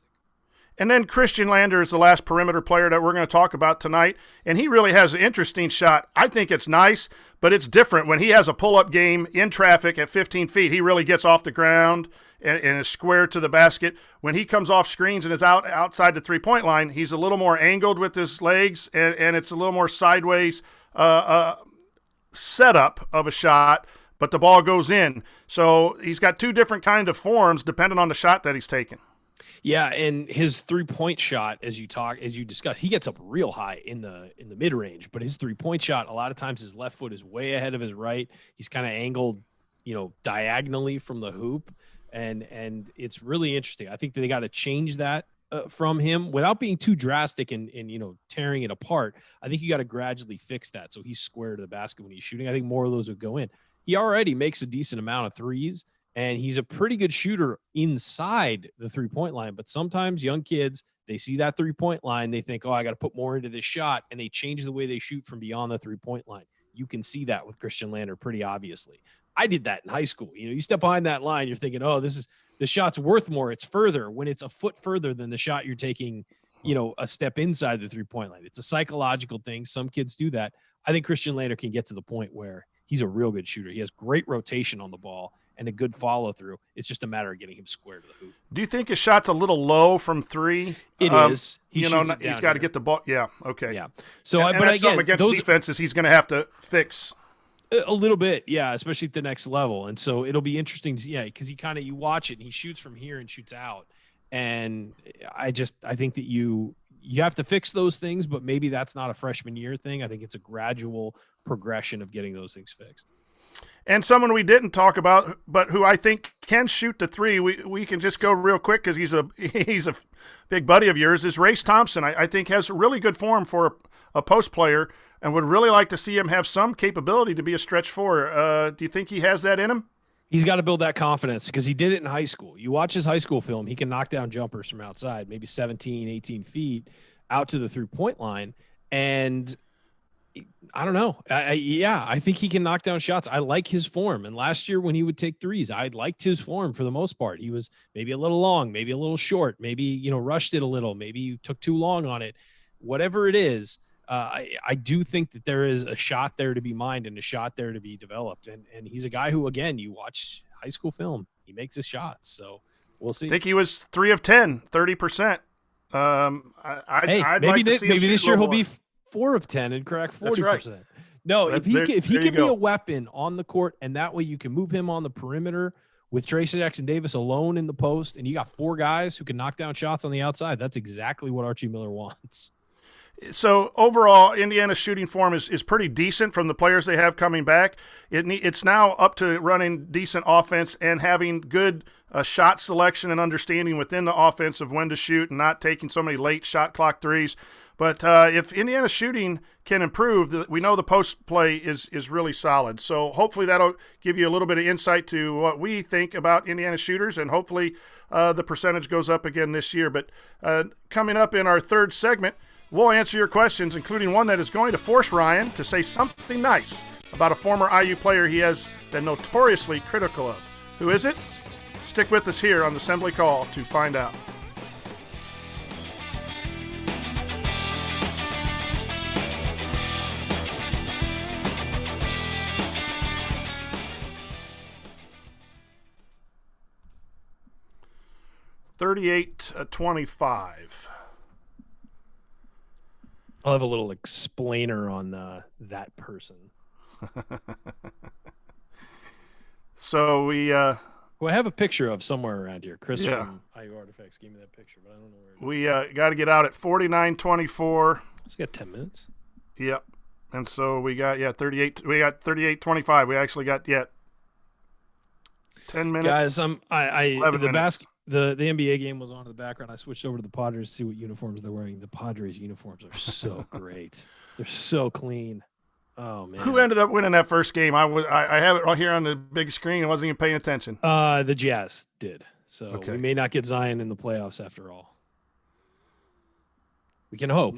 And then Christian Lander is the last perimeter player that we're going to talk about tonight, and he really has an interesting shot. I think it's nice, but it's different. When he has a pull-up game in traffic at 15 feet, he really gets off the ground and is square to the basket. When he comes off screens and is outside the three-point line, he's a little more angled with his legs, and it's a little more sideways setup of a shot, but the ball goes in. So he's got two different kind of forms depending on the shot that he's taking. Yeah, and his three-point shot, as you discussed, he gets up real high in the mid-range, but his three-point shot, a lot of times his left foot is way ahead of his right. He's kind of angled, diagonally from the hoop, and it's really interesting. I think that they got to change that from him without being too drastic and tearing it apart. I think you got to gradually fix that so he's square to the basket when he's shooting. I think more of those would go in. He already makes a decent amount of threes, and he's a pretty good shooter inside the three-point line. But sometimes young kids, they see that three-point line, they think, I got to put more into this shot, and they change the way they shoot from beyond the three-point line. You can see that with Christian Lander pretty obviously. I did that in high school. You step behind that line, you're thinking, the shot's worth more. It's further when it's a foot further than the shot you're taking, a step inside the three-point line. It's a psychological thing. Some kids do that. I think Christian Lander can get to the point where he's a real good shooter. He has great rotation on the ball and a good follow through. It's just a matter of getting him square to the hoop. Do you think his shot's a little low from three? It is. He's got to get the ball. Yeah. Okay. Yeah. So, but that's again, against defenses, he's going to have to fix a little bit. Yeah. Especially at the next level. And so it'll be interesting to because you watch it and he shoots from here and shoots out. And I think that you have to fix those things, but maybe that's not a freshman year thing. I think it's a gradual progression of getting those things fixed. And someone we didn't talk about, but who I think can shoot the three, we can just go real quick because he's a big buddy of yours, is Race Thompson. I think has really good form for a post player and would really like to see him have some capability to be a stretch four. Do you think he has that in him? He's got to build that confidence because he did it in high school. You watch his high school film, he can knock down jumpers from outside, maybe 17, 18 feet out to the three-point line. And I don't know. I think he can knock down shots. I like his form. And last year when he would take threes, I liked his form for the most part. He was maybe a little long, maybe a little short, maybe, rushed it a little, maybe took too long on it. Whatever it is, I do think that there is a shot there to be mined and a shot there to be developed. And he's a guy who, again, you watch high school film, he makes his shots. So we'll see. I think he was 3 of 10, 30%. Maybe this year he'll be 4 of 10 and crack 40%. Right. No, if he can be a weapon on the court, and that way you can move him on the perimeter with Tracy Jackson Davis alone in the post, and you got 4 guys who can knock down shots on the outside. That's exactly what Archie Miller wants. So overall, Indiana's shooting form is pretty decent from the players they have coming back. It's now up to running decent offense and having good shot selection and understanding within the offense of when to shoot and not taking so many late shot clock threes. But if Indiana's shooting can improve, we know the post play is really solid. So hopefully that'll give you a little bit of insight to what we think about Indiana shooters, and hopefully the percentage goes up again this year. But coming up in our third segment, we'll answer your questions, including one that is going to force Ryan to say something nice about a former IU player he has been notoriously critical of. Who is it? Stick with us here on the Assembly Call to find out. $38-25. I'll have a little explainer on that person. So we Who I have a picture of somewhere around here. Chris Yeah. from IU Artifacts gave me that picture, but I don't know where it is. we got to get out at 49:24. It's got 10 minutes. Yep. And so we got 38. We got 38:25. We actually got 10 minutes. Guys, the 11 minutes. the NBA game was on in the background. I switched over to the Padres to see what uniforms they're wearing. The Padres uniforms are so great. They're so clean. Oh man. Who ended up winning that first game? I have it right here on the big screen. I wasn't even paying attention. The Jazz did. So Okay. we may not get Zion in the playoffs after all. We can hope.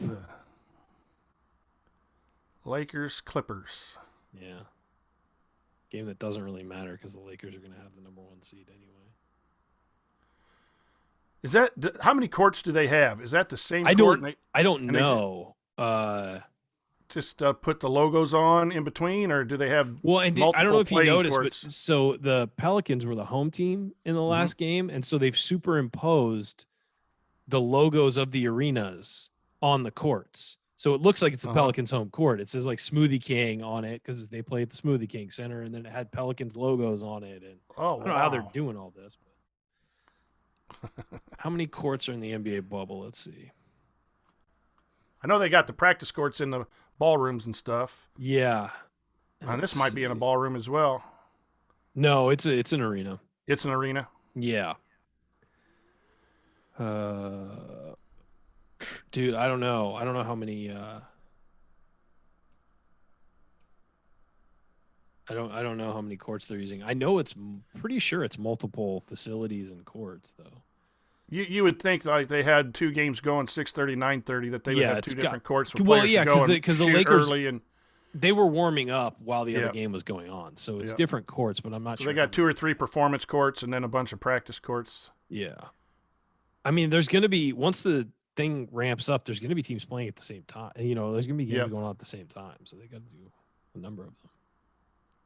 Lakers, Clippers. Yeah. Game that doesn't really matter because the Lakers are going to have the number 1 seed anyway. Is that how many courts do they have? Is that the same I court? don't and they know. Just put the logos on in between, or do they have? Well, and I don't know if you playing noticed, courts? but so the Pelicans were the home team in the last game, and so they've superimposed the logos of the arenas on the courts. So it looks like it's the Pelicans home court. It says like Smoothie King on it because they play at the Smoothie King Center, and then it had Pelicans logos on it. And I don't know how they're doing all this, but how many courts are in the NBA bubble? Let's see. I know they got the practice courts in the ballrooms and stuff. Yeah. And this might be in a ballroom as well. No, it's an arena. It's an arena. Yeah. Dude, I don't know. I don't know how many. I don't know how many courts they're using. I know pretty sure it's multiple facilities and courts though. You would think like they had 2 games going 6:30, 9:30 that they would have 2 different courts for players to go because the shoot Lakers early and they were warming up while the other game was going on, so it's different courts. But I'm not sure. They got 2 or 3 performance courts and then a bunch of practice courts. Yeah, I mean, there's going to be once the thing ramps up, there's going to be teams playing at the same time. You know, there's going to be games going on at the same time, so they got to do a number of them.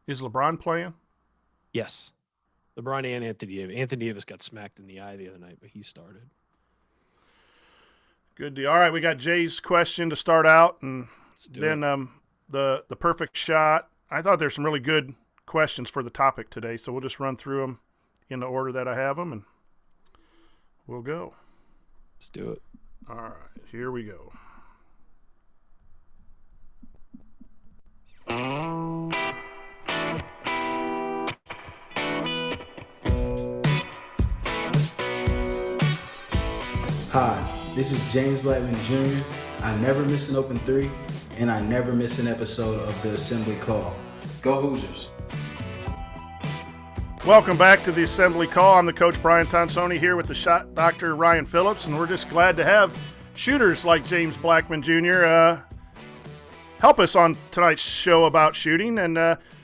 Is LeBron playing? Yes. LeBron and Anthony Davis. Anthony Davis got smacked in the eye the other night, but he started. Good deal. All right, we got Jay's question to start out, and then the perfect shot. I thought there's some really good questions for the topic today, so we'll just run through them in the order that I have them, and we'll go. Let's do it. All right, here we go. Hi, this is James Blackman Jr. I never miss an open 3, and I never miss an episode of the Assembly Call. Go Hoosiers. Welcome back to the Assembly Call. I'm the coach, Brian Tonsoni, here with the shot doctor, Ryan Phillips, and we're just glad to have shooters like James Blackman Jr. Help us on tonight's show about shooting. And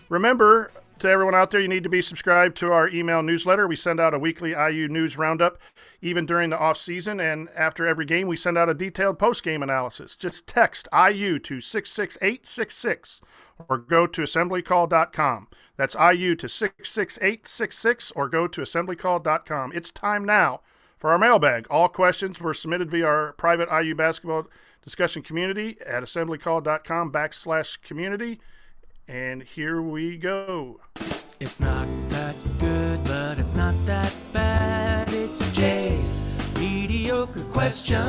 remember, to everyone out there, you need to be subscribed to our email newsletter. We send out a weekly IU news roundup, even during the off season, and after every game, we send out a detailed post-game analysis. Just text IU to 66866 or go to assemblycall.com. That's IU to 66866 or go to assemblycall.com. It's time now for our mailbag. All questions were submitted via our private IU basketball discussion community at assemblycall.com/community. And here we go. It's not that good, but it's not that bad. It's Jay's mediocre question.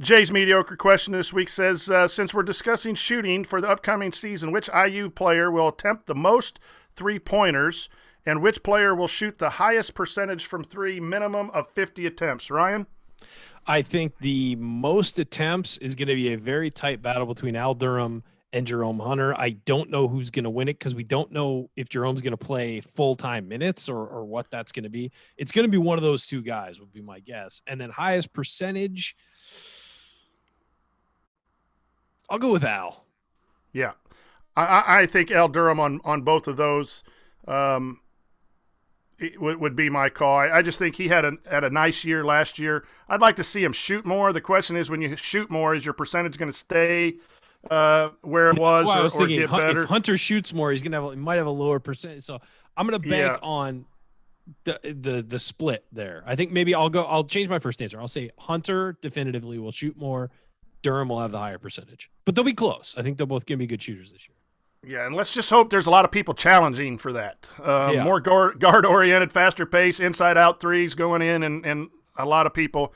Jay's mediocre question this week says, since we're discussing shooting for the upcoming season, which IU player will attempt the most three-pointers and which player will shoot the highest percentage from 3, minimum of 50 attempts? Ryan? I think the most attempts is going to be a very tight battle between Al Durham and Jerome Hunter. I don't know who's going to win it because we don't know if Jerome's going to play full-time minutes or what that's going to be. It's going to be one of those two guys would be my guess. And then highest percentage, I'll go with Al. Yeah. I think Al Durham on both of those it would be my call. I just think he had a nice year last year. I'd like to see him shoot more. The question is, when you shoot more, is your percentage going to stay where it was, thinking, get better? If Hunter shoots more, he might have a lower percentage. So I'm going to bank on the split there. I think maybe I'll change my first answer. I'll say Hunter definitively will shoot more. Durham will have the higher percentage, but they'll be close. I think they're both going to be good shooters this year. Yeah, and let's just hope there's a lot of people challenging for that. More guard-oriented, faster pace, inside-out threes going in, and a lot of people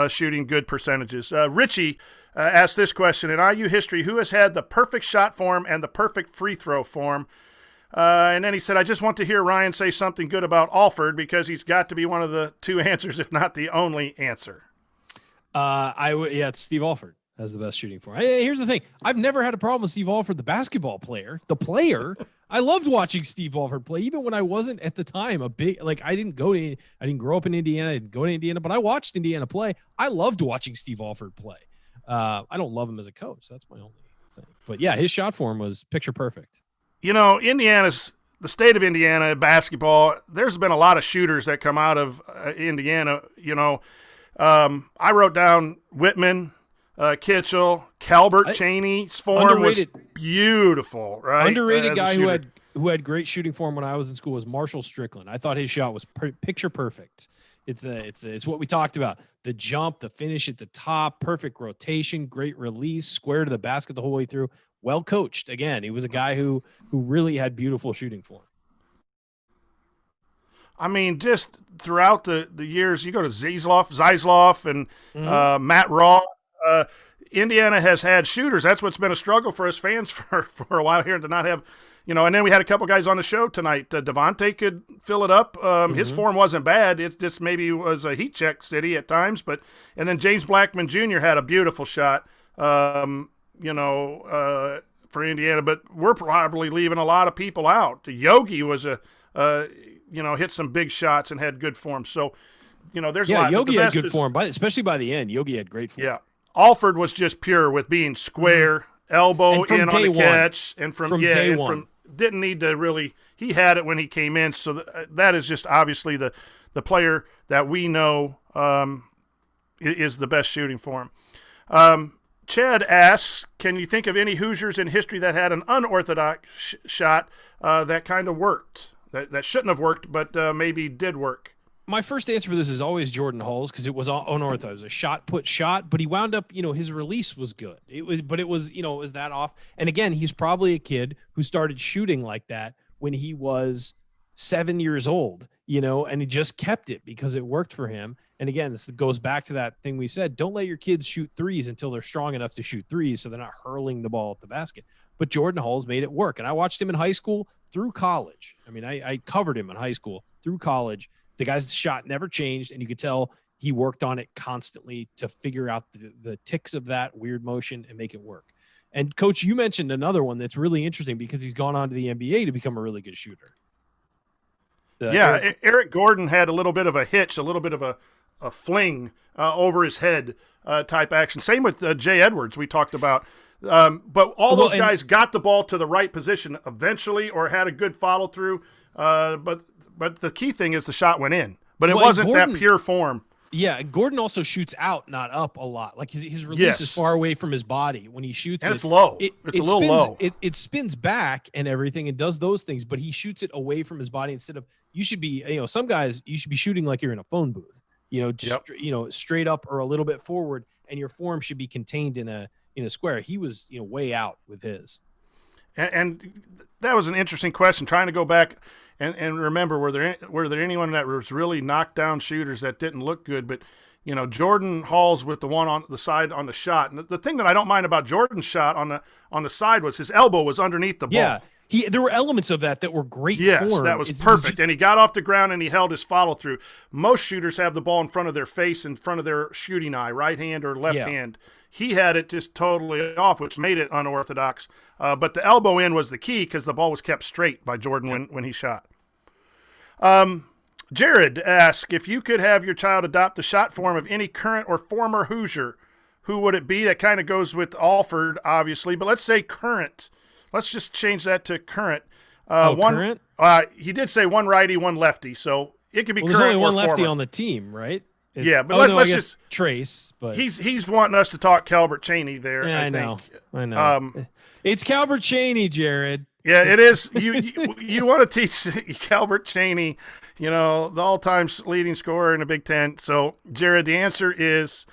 shooting good percentages. Richie asked this question. In IU history, who has had the perfect shot form and the perfect free throw form? And then he said, I just want to hear Ryan say something good about Alford because he's got to be one of the two answers, if not the only answer. It's Steve Alford has the best shooting form. Here's the thing. I've never had a problem with Steve Alford, the basketball player. The player, I loved watching Steve Alford play, even when I wasn't at the time I didn't grow up in Indiana, I didn't go to Indiana, but I watched Indiana play. I loved watching Steve Alford play. I don't love him as a coach. That's my only thing. But yeah, his shot form was picture perfect. The state of Indiana basketball, there's been a lot of shooters that come out of Indiana. I wrote down Whitman, Kitchell, Calbert Cheney's form was beautiful, right? Underrated guy who had great shooting form when I was in school was Marshall Strickland. I thought his shot was picture perfect. It's what we talked about. The jump, the finish at the top, perfect rotation, great release, square to the basket the whole way through. Well coached. Again, he was a guy who really had beautiful shooting form. I mean, just throughout the years, you go to Zeisloff and Matt Raw. Indiana has had shooters. That's what's been a struggle for us fans for a while here, to not have, and then we had a couple guys on the show tonight. Devontae could fill it up. His form wasn't bad. It just maybe was a heat check city at times. And then James Blackman Jr. had a beautiful shot, for Indiana. But we're probably leaving a lot of people out. Yogi was hit some big shots and had good form. So, there's a lot. Yogi had good form, especially by the end. Yogi had great form. Yeah. Alford was just pure with being square, elbow in on the catch, and from day one. Didn't need to really. He had it when he came in, so that is just obviously the player that we know is the best shooting for him. Chad asks, can you think of any Hoosiers in history that had an unorthodox shot that kind of worked, that shouldn't have worked, but maybe did work? My first answer for this is always Jordan Hulls because it was unorthodox. It was a shot, but he wound up, his release was good. It was that off. And again, he's probably a kid who started shooting like that when he was 7 years old, and he just kept it because it worked for him. And again, this goes back to that thing we said, don't let your kids shoot threes until they're strong enough to shoot threes so they're not hurling the ball at the basket. But Jordan Hulls made it work. And I watched him in high school through college. I mean, I covered him in high school through college. The guy's shot never changed, and you could tell he worked on it constantly to figure out the ticks of that weird motion and make it work. And, Coach, you mentioned another one that's really interesting because he's gone on to the NBA to become a really good shooter. Eric Gordon had a little bit of a hitch, a little bit of a fling over his head type action. Same with Jay Edwards we talked about. But all those guys got the ball to the right position eventually or had a good follow-through. But the key thing is the shot went in. But it wasn't Gordon, that pure form. Yeah, Gordon also shoots out, not up a lot. Like his release is far away from his body when he shoots and it's low. It's a little low. It spins back and everything and does those things, but he shoots it away from his body instead of – you should be – some guys, you should be shooting like you're in a phone booth, straight up or a little bit forward, and your form should be contained in a square. He was, way out with his. And that was an interesting question, trying to go back – And remember, were there anyone that was really knocked down shooters that didn't look good? But, Jordan Hulls with the one on the side on the shot. And the thing that I don't mind about Jordan's shot on the side was his elbow was underneath the ball. Yeah, there were elements of that were great. Yes, form. That was perfect. And he got off the ground and he held his follow through. Most shooters have the ball in front of their face, in front of their shooting eye, right hand or left hand. He had it just totally off, which made it unorthodox. But the elbow in was the key because the ball was kept straight by Jordan when he shot. Jared asks, if you could have your child adopt the shot form of any current or former Hoosier, who would it be? That kind of goes with Alford, obviously, but let's say current. Let's just change that to current. Current? He did say one righty, one lefty, so it could be current or former. There's only one lefty on the team, right? But let's just Trace. But he's wanting us to talk Calbert Cheney there. Yeah, I know. It's Calbert Cheney, Jared. Yeah, it is. You want to teach Calbert Cheney, the all-time leading scorer in the Big Ten. So, Jared, the answer is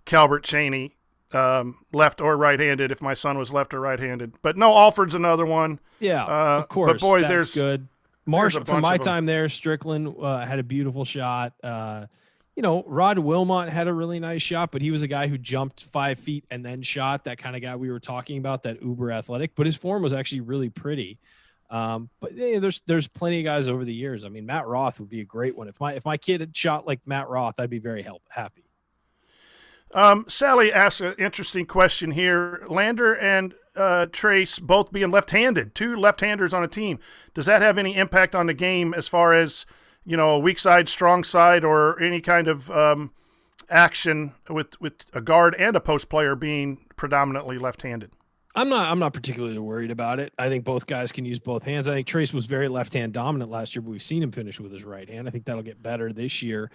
Calbert Cheney, left or right-handed. If my son was left or right-handed, but no, Alford's another one. Yeah, of course. But boy, that's there's good. Marshall, from my of them. time there, Strickland had a beautiful shot. Rod Wilmot had a really nice shot, but he was a guy who jumped 5 feet and then shot. That kind of guy we were talking about, that uber athletic, but his form was actually really pretty. But yeah, there's plenty of guys over the years. I mean, Matt Roth would be a great one. If my kid had shot like Matt Roth, I'd be very happy. Sally asked an interesting question here. Lander and Trace both being left-handed, 2 left-handers on a team. Does that have any impact on the game as far as, a weak side, strong side, or any kind of action with a guard and a post player being predominantly left-handed? I'm not particularly worried about it. I think both guys can use both hands. I think Trace was very left-hand dominant last year, but we've seen him finish with his right hand. I think that'll get better this year.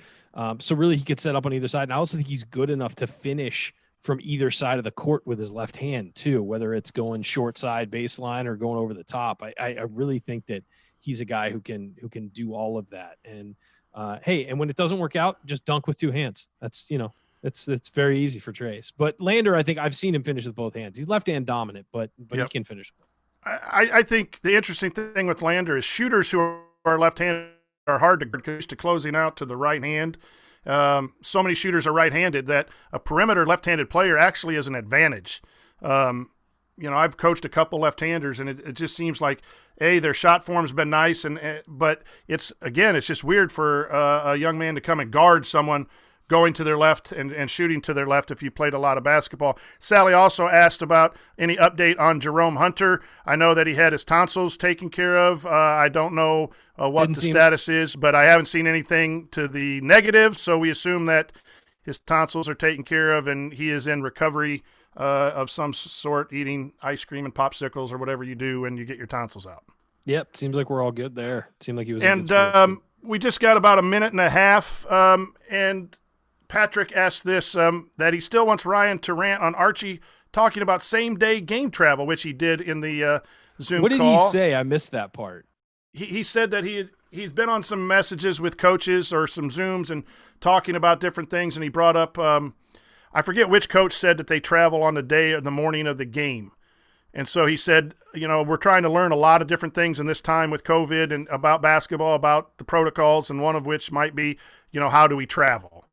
So really he could set up on either side. And I also think he's good enough to finish from either side of the court with his left hand too, whether it's going short side baseline or going over the top. I really think that he's a guy who can do all of that. And and when it doesn't work out, just dunk with 2 hands. That's, it's very easy for Trace. But Lander, I think I've seen him finish with both hands. He's left-hand dominant, but yep, he can finish. I think the interesting thing with Lander is shooters who are left-handed are hard to get used to closing out to the right hand. So many shooters are right-handed that a perimeter left-handed player actually is an advantage. I've coached a couple left-handers, and it just seems like, their shot form's been nice, but it's just weird for a young man to come and guard someone going to their left and shooting to their left if you played a lot of basketball. Sally also asked about any update on Jerome Hunter. I know that he had his tonsils taken care of. I don't know what the status is, but I haven't seen anything to the negative, so we assume that his tonsils are taken care of and he is in recovery of some sort, eating ice cream and popsicles or whatever you do when you get your tonsils out. Yep, seems like we're all good there. Seemed like he was. And we just got about a minute and a half, and Patrick asked this, that he still wants Ryan to rant on Archie talking about same-day game travel, which he did in the Zoom call. What did he say? I missed that part. He said that he's been on some messages with coaches or some Zooms and talking about different things, and he brought up, I forget which coach said that they travel on the day or the morning of the game. And so he said, we're trying to learn a lot of different things in this time with COVID and about basketball, about the protocols, and one of which might be, how do we travel?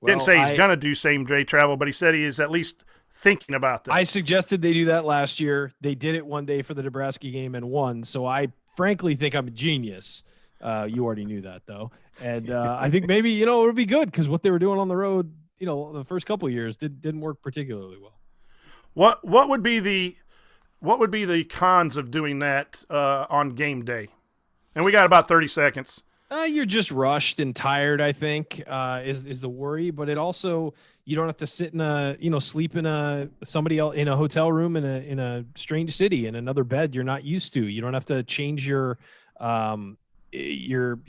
Well, didn't say he's going to do same-day travel, but he said he is at least thinking about that. I suggested they do that last year. They did it one day for the Nebraska game and won, so I frankly think I'm a genius. You already knew that, though. And I think maybe, it would be good because what they were doing on the road, the first couple of years didn't work particularly well. What would be the cons of doing that on game day? And we got about 30 seconds. You're just rushed and tired, I think, is the worry. But it also, you don't have to sit sleep in somebody else in a hotel room in a strange city in another bed you're not used to. You don't have to change your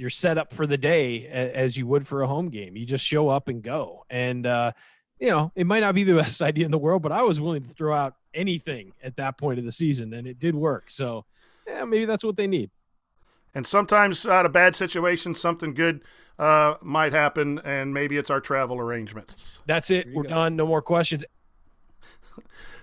setup for the day as you would for a home game. You just show up and go. And it might not be the best idea in the world, but I was willing to throw out anything at that point of the season, and it did work. So, maybe that's what they need. And sometimes out of bad situations, something good might happen, and maybe it's our travel arrangements. That's it. We're done. No more questions.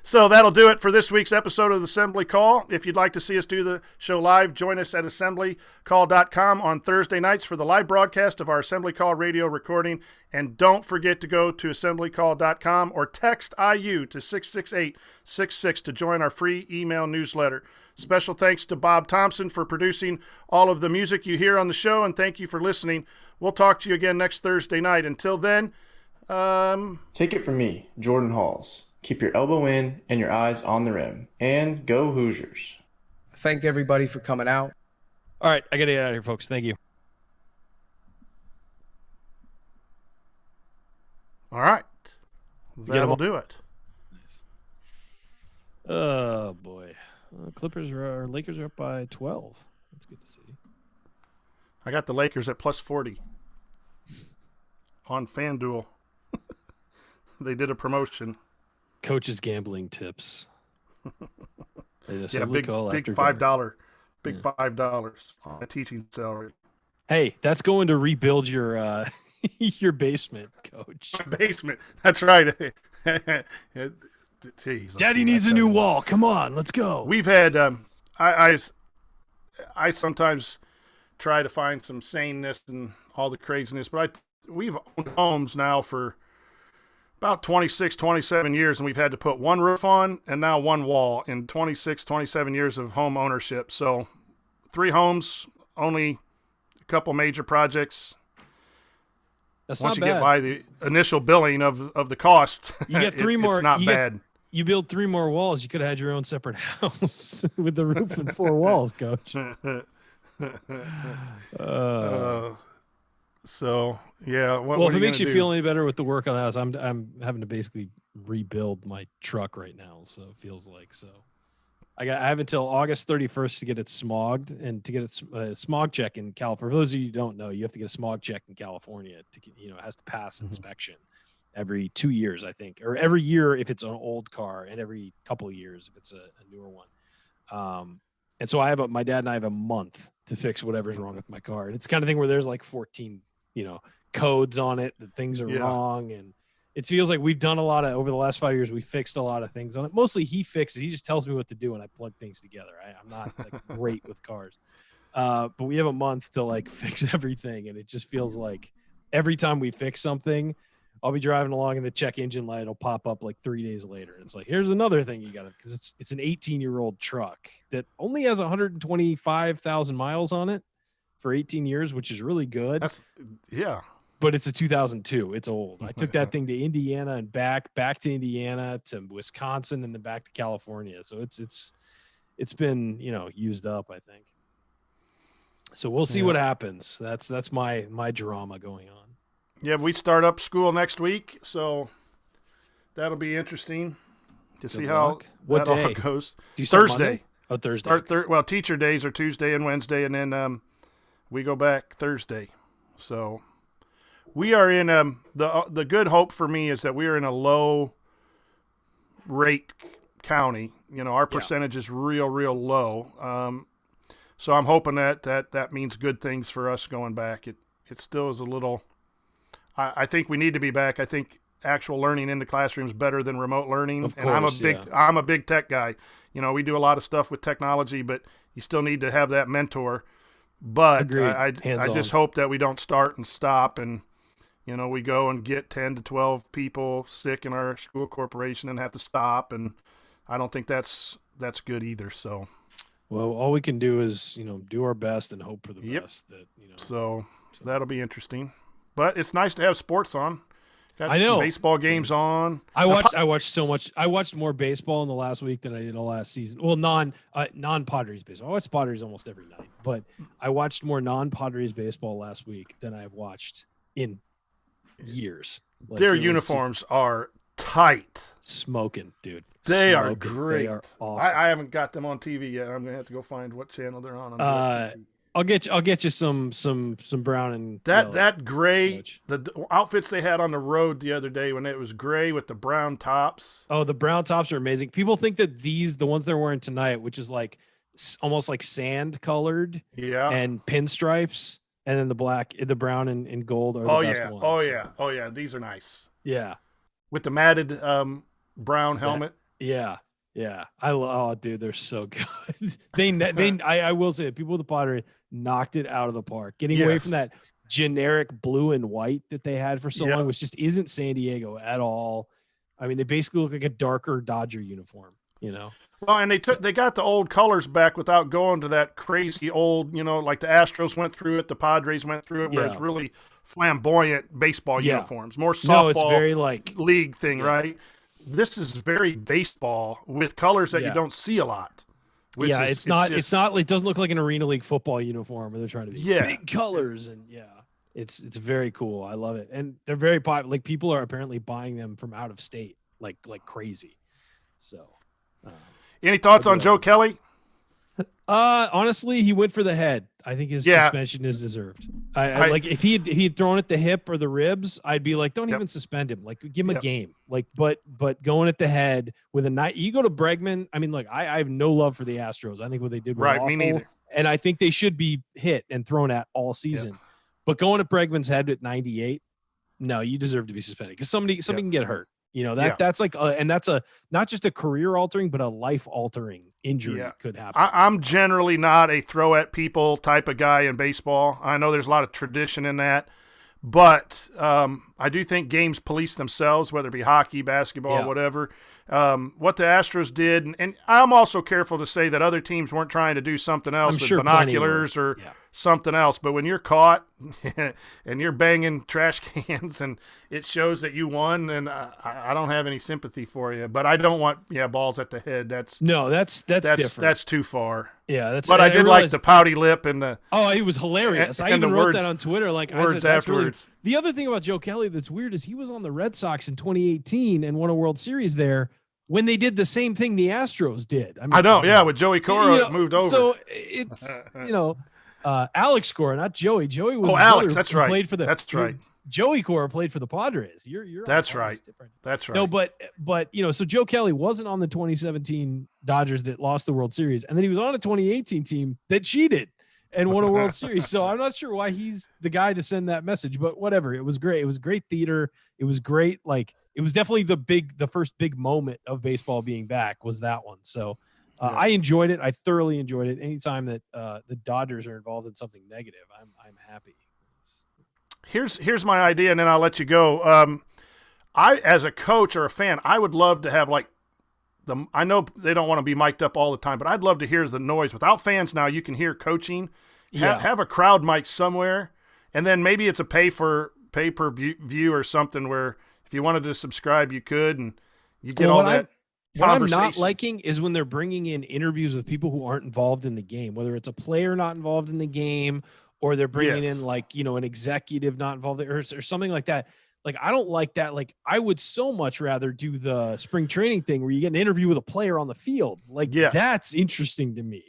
So that'll do it for this week's episode of the Assembly Call. If you'd like to see us do the show live, join us at assemblycall.com on Thursday nights for the live broadcast of our Assembly Call radio recording. And don't forget to go to assemblycall.com or text IU to 66866 to join our free email newsletter. Special thanks to Bob Thompson for producing all of the music you hear on the show, and thank you for listening. We'll talk to you again next Thursday night. Until then, take it from me, Jordan Halls. Keep your elbow in and your eyes on the rim. And go Hoosiers. Thank everybody for coming out. All right, I got to get out of here, folks. Thank you. All right. That'll do it. Nice. Oh, boy. Lakers are up by 12. That's good to see. I got the Lakers at plus 40 on FanDuel. They did a promotion. Coach's gambling tips. big $5, $5 on a teaching salary. Hey, that's going to rebuild your your basement, Coach. My basement. That's right. Jeez, Daddy needs a new wall. Come on, let's go. We've had I sometimes try to find some saneness in all the craziness, but we've owned homes now for about 26, 27 years, and we've had to put one roof on and now one wall in 26, 27 years of home ownership. So 3 homes, only a couple major projects. That's Once not you bad. get by the initial billing of the cost, You get 3 more. It's not bad. You build 3 more walls, you could have had your own separate house with the roof and 4 walls, Coach. So yeah. Well, if it makes you feel any better with the work on the house, I'm having to basically rebuild my truck right now. So it feels like so. I have until August 31st to get it smogged and to get it smog check in California. For those of you who don't know, you have to get a smog check in California to get, it has to pass inspection every 2 years, I think, or every year if it's an old car, and every couple of years if it's a newer one. And so my dad and I have a month to fix whatever's wrong with my car. And it's the kind of thing where there's like 14, codes on it that things are wrong. And it feels like we've done a lot over the last 5 years. We fixed a lot of things on it. Mostly he fixes. He just tells me what to do and I plug things together. I'm not great with cars. But we have a month to fix everything. And it just feels like every time we fix something, I'll be driving along and the check engine light will pop up 3 days later. And it's like, here's another thing you got to, because it's an 18-year-old truck that only has 125,000 miles on it for 18 years, which is really good. But it's a 2002. It's old. I took that thing to Indiana and back to Indiana to Wisconsin and then back to California. So it's been, used up, I think. So we'll see what happens. That's my drama going on. Yeah, we start up school next week, so that'll be interesting to see how that all goes. Do you start Thursday. Monday? Oh, Thursday. Well, teacher days are Tuesday and Wednesday, and then we go back Thursday. So we are in the good hope for me is that we are in a low rate county. Our percentage is real low. So I'm hoping that means good things for us going back. It still is a little. I think we need to be back. I think actual learning in the classroom is better than remote learning. Of course, I'm a big tech guy. We do a lot of stuff with technology, but you still need to have that mentor. But I just hope that we don't start and stop and, we go and get 10 to 12 people sick in our school corporation and have to stop. And I don't think that's good either. So, well, all we can do is, do our best and hope for the best. So that'll be interesting. But it's nice to have sports on. Got I know some baseball games on. I watched so much. I watched more baseball in the last week than I did the last season. Well, non Padres baseball. I watch Padres almost every night, but I watched more non Padres baseball last week than I've watched in years. Their uniforms are tight, smoking, dude. They are great. They are awesome. I haven't got them on TV yet. I'm gonna have to go find what channel they're on. I'll get you some brown and that gray. The outfits they had on the road the other day when it was gray with the brown tops. Oh, the brown tops are amazing. People think that the ones they're wearing tonight, which is almost like sand colored, and pinstripes, and then the brown and gold are the best ones. Oh yeah. These are nice. Yeah, with the matted brown helmet. Yeah. Dude, they're so good. I will say, people with the Padres knocked it out of the park, getting away from that generic blue and white that they had for so long, which just isn't San Diego at all. I mean, they basically look like a darker Dodger uniform, Well, and they got the old colors back without going to that crazy old, like the Astros went through it, the Padres went through it, where it's really flamboyant baseball uniforms, more softball, it's very league thing, right? This is very baseball with colors that you don't see a lot. It doesn't look like an Arena League football uniform where they're trying to be big colors, and it's very cool. I love it. And they're very popular. People are apparently buying them from out of state like crazy. So any thoughts on Joe Kelly? Honestly, he went for the head. I think his suspension is deserved. I like if he'd thrown at the hip or the ribs, I'd be like, don't even suspend him. Like, give him a game. Like, but going at the head with a night, you go to Bregman. I mean, look, I have no love for the Astros. I think what they did was awful, me neither. and I think they should be hit and thrown at all season. But going at Bregman's head at 98, no, you deserve to be suspended because somebody can get hurt. You know, that's like, and that's not just a career altering, but a life altering injury could happen. I'm generally not a throw at people type of guy in baseball. I know there's a lot of tradition in that, but I do think games police themselves, whether it be hockey, basketball, whatever. What the Astros did, and I'm also careful to say that other teams weren't trying to do something else with binoculars or something else. But when you're caught and you're banging trash cans and it shows that you won, and I don't have any sympathy for you. But I don't want balls at the head. That's different. That's too far. Yeah, But I did like the pouty lip and the he was hilarious. I even wrote that on Twitter. Like words afterwards. The other thing about Joe Kelly that's weird is he was on the Red Sox in 2018 and won a World Series there when they did the same thing the Astros did. I mean, I know, with Joey Cora moved over. So it's Alex Cora, not Joey. Joey was Alex. That's right. Played for that's right. Joey Cora played for the Padres. You're that's right. That's right. No, but so Joe Kelly wasn't on the 2017 Dodgers that lost the World Series, and then he was on a 2018 team that cheated and won a World Series. So I'm not sure why he's the guy to send that message, but whatever. It was great. It was great theater. It was great. Like it was definitely the first big moment of baseball being back was that one. So I enjoyed it. I thoroughly enjoyed it. Anytime that the Dodgers are involved in something negative, I'm happy. Here's my idea, and then I'll let you go. I, as a coach or a fan, I would love to have I know they don't want to be mic'd up all the time, but I'd love to hear the noise. Without fans now, you can hear coaching. Have a crowd mic somewhere, and then maybe it's a pay-per-view or something where if you wanted to subscribe, you could, and you get all that. What I'm not liking is when they're bringing in interviews with people who aren't involved in the game, whether it's a player not involved in the game or they're bringing in an executive not involved or something like that. Like, I don't like that. Like, I would so much rather do the spring training thing where you get an interview with a player on the field. Like, that's interesting to me.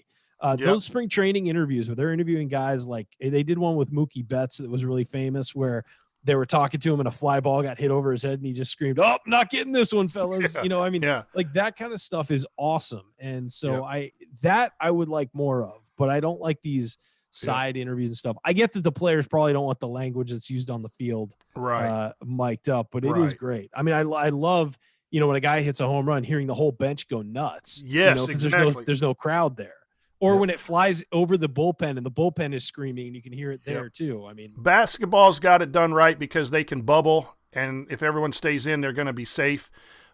Those spring training interviews where they're interviewing guys, like they did one with Mookie Betts that was really famous where they were talking to him and a fly ball got hit over his head and he just screamed, "Oh, not getting this one, fellas." Like that kind of stuff is awesome. And so I would like more of, but I don't like these side interviews and stuff. I get that the players probably don't want the language that's used on the field mic'd up, but it is great. I mean, I love, when a guy hits a home run, hearing the whole bench go nuts. Yes, exactly. There's no crowd there. Or when it flies over the bullpen and the bullpen is screaming and you can hear it there too. I mean, basketball's got it done right because they can bubble, and if everyone stays in, they're going to be safe.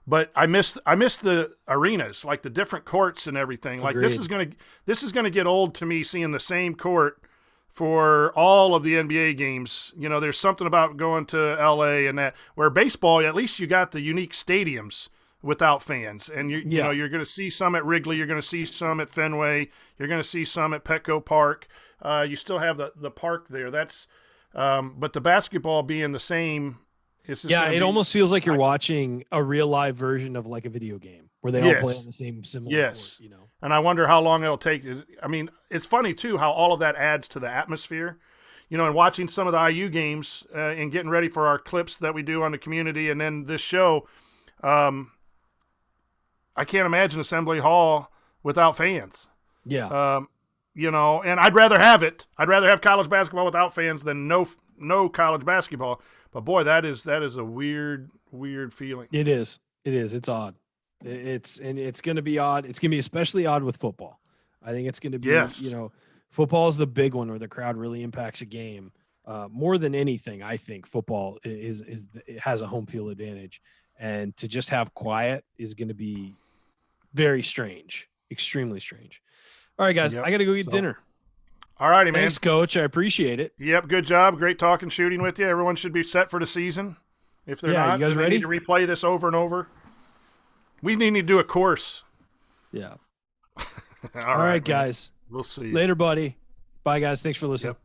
But I miss the arenas, like the different courts and everything. Like this is gonna get old to me, seeing the same court for all of the NBA games. There's something about going to LA and that, where baseball, at least you got the unique stadiums without fans, and you're going to see some at Wrigley, you're going to see some at Fenway, you're going to see some at Petco Park. You still have the park there. That's but the basketball being the same. It almost feels like you're watching a real live version of like a video game where they all play on the same similar court, And I wonder how long it'll take. I mean, it's funny too how all of that adds to the atmosphere. And watching some of the IU games and getting ready for our clips that we do on the community, and then this show, I can't imagine Assembly Hall without fans. Yeah. And I'd rather have it. I'd rather have college basketball without fans than no college basketball. But boy, that is a weird feeling. It is. It's odd. It's going to be odd. It's going to be especially odd with football. I think it's going to be, football is the big one where the crowd really impacts a game more than anything. I think football it has a home field advantage, and to just have quiet is going to be very strange, extremely strange. All right, guys, I got to go get dinner. All righty, man. Thanks, Coach. I appreciate it. Yep, good job. Great talking, shooting with you. Everyone should be set for the season. If they're not, you guys ready? Need to replay this over and over. We need to do a course. Yeah. All right, guys. We'll see you. Later, buddy. Bye, guys. Thanks for listening. Yep.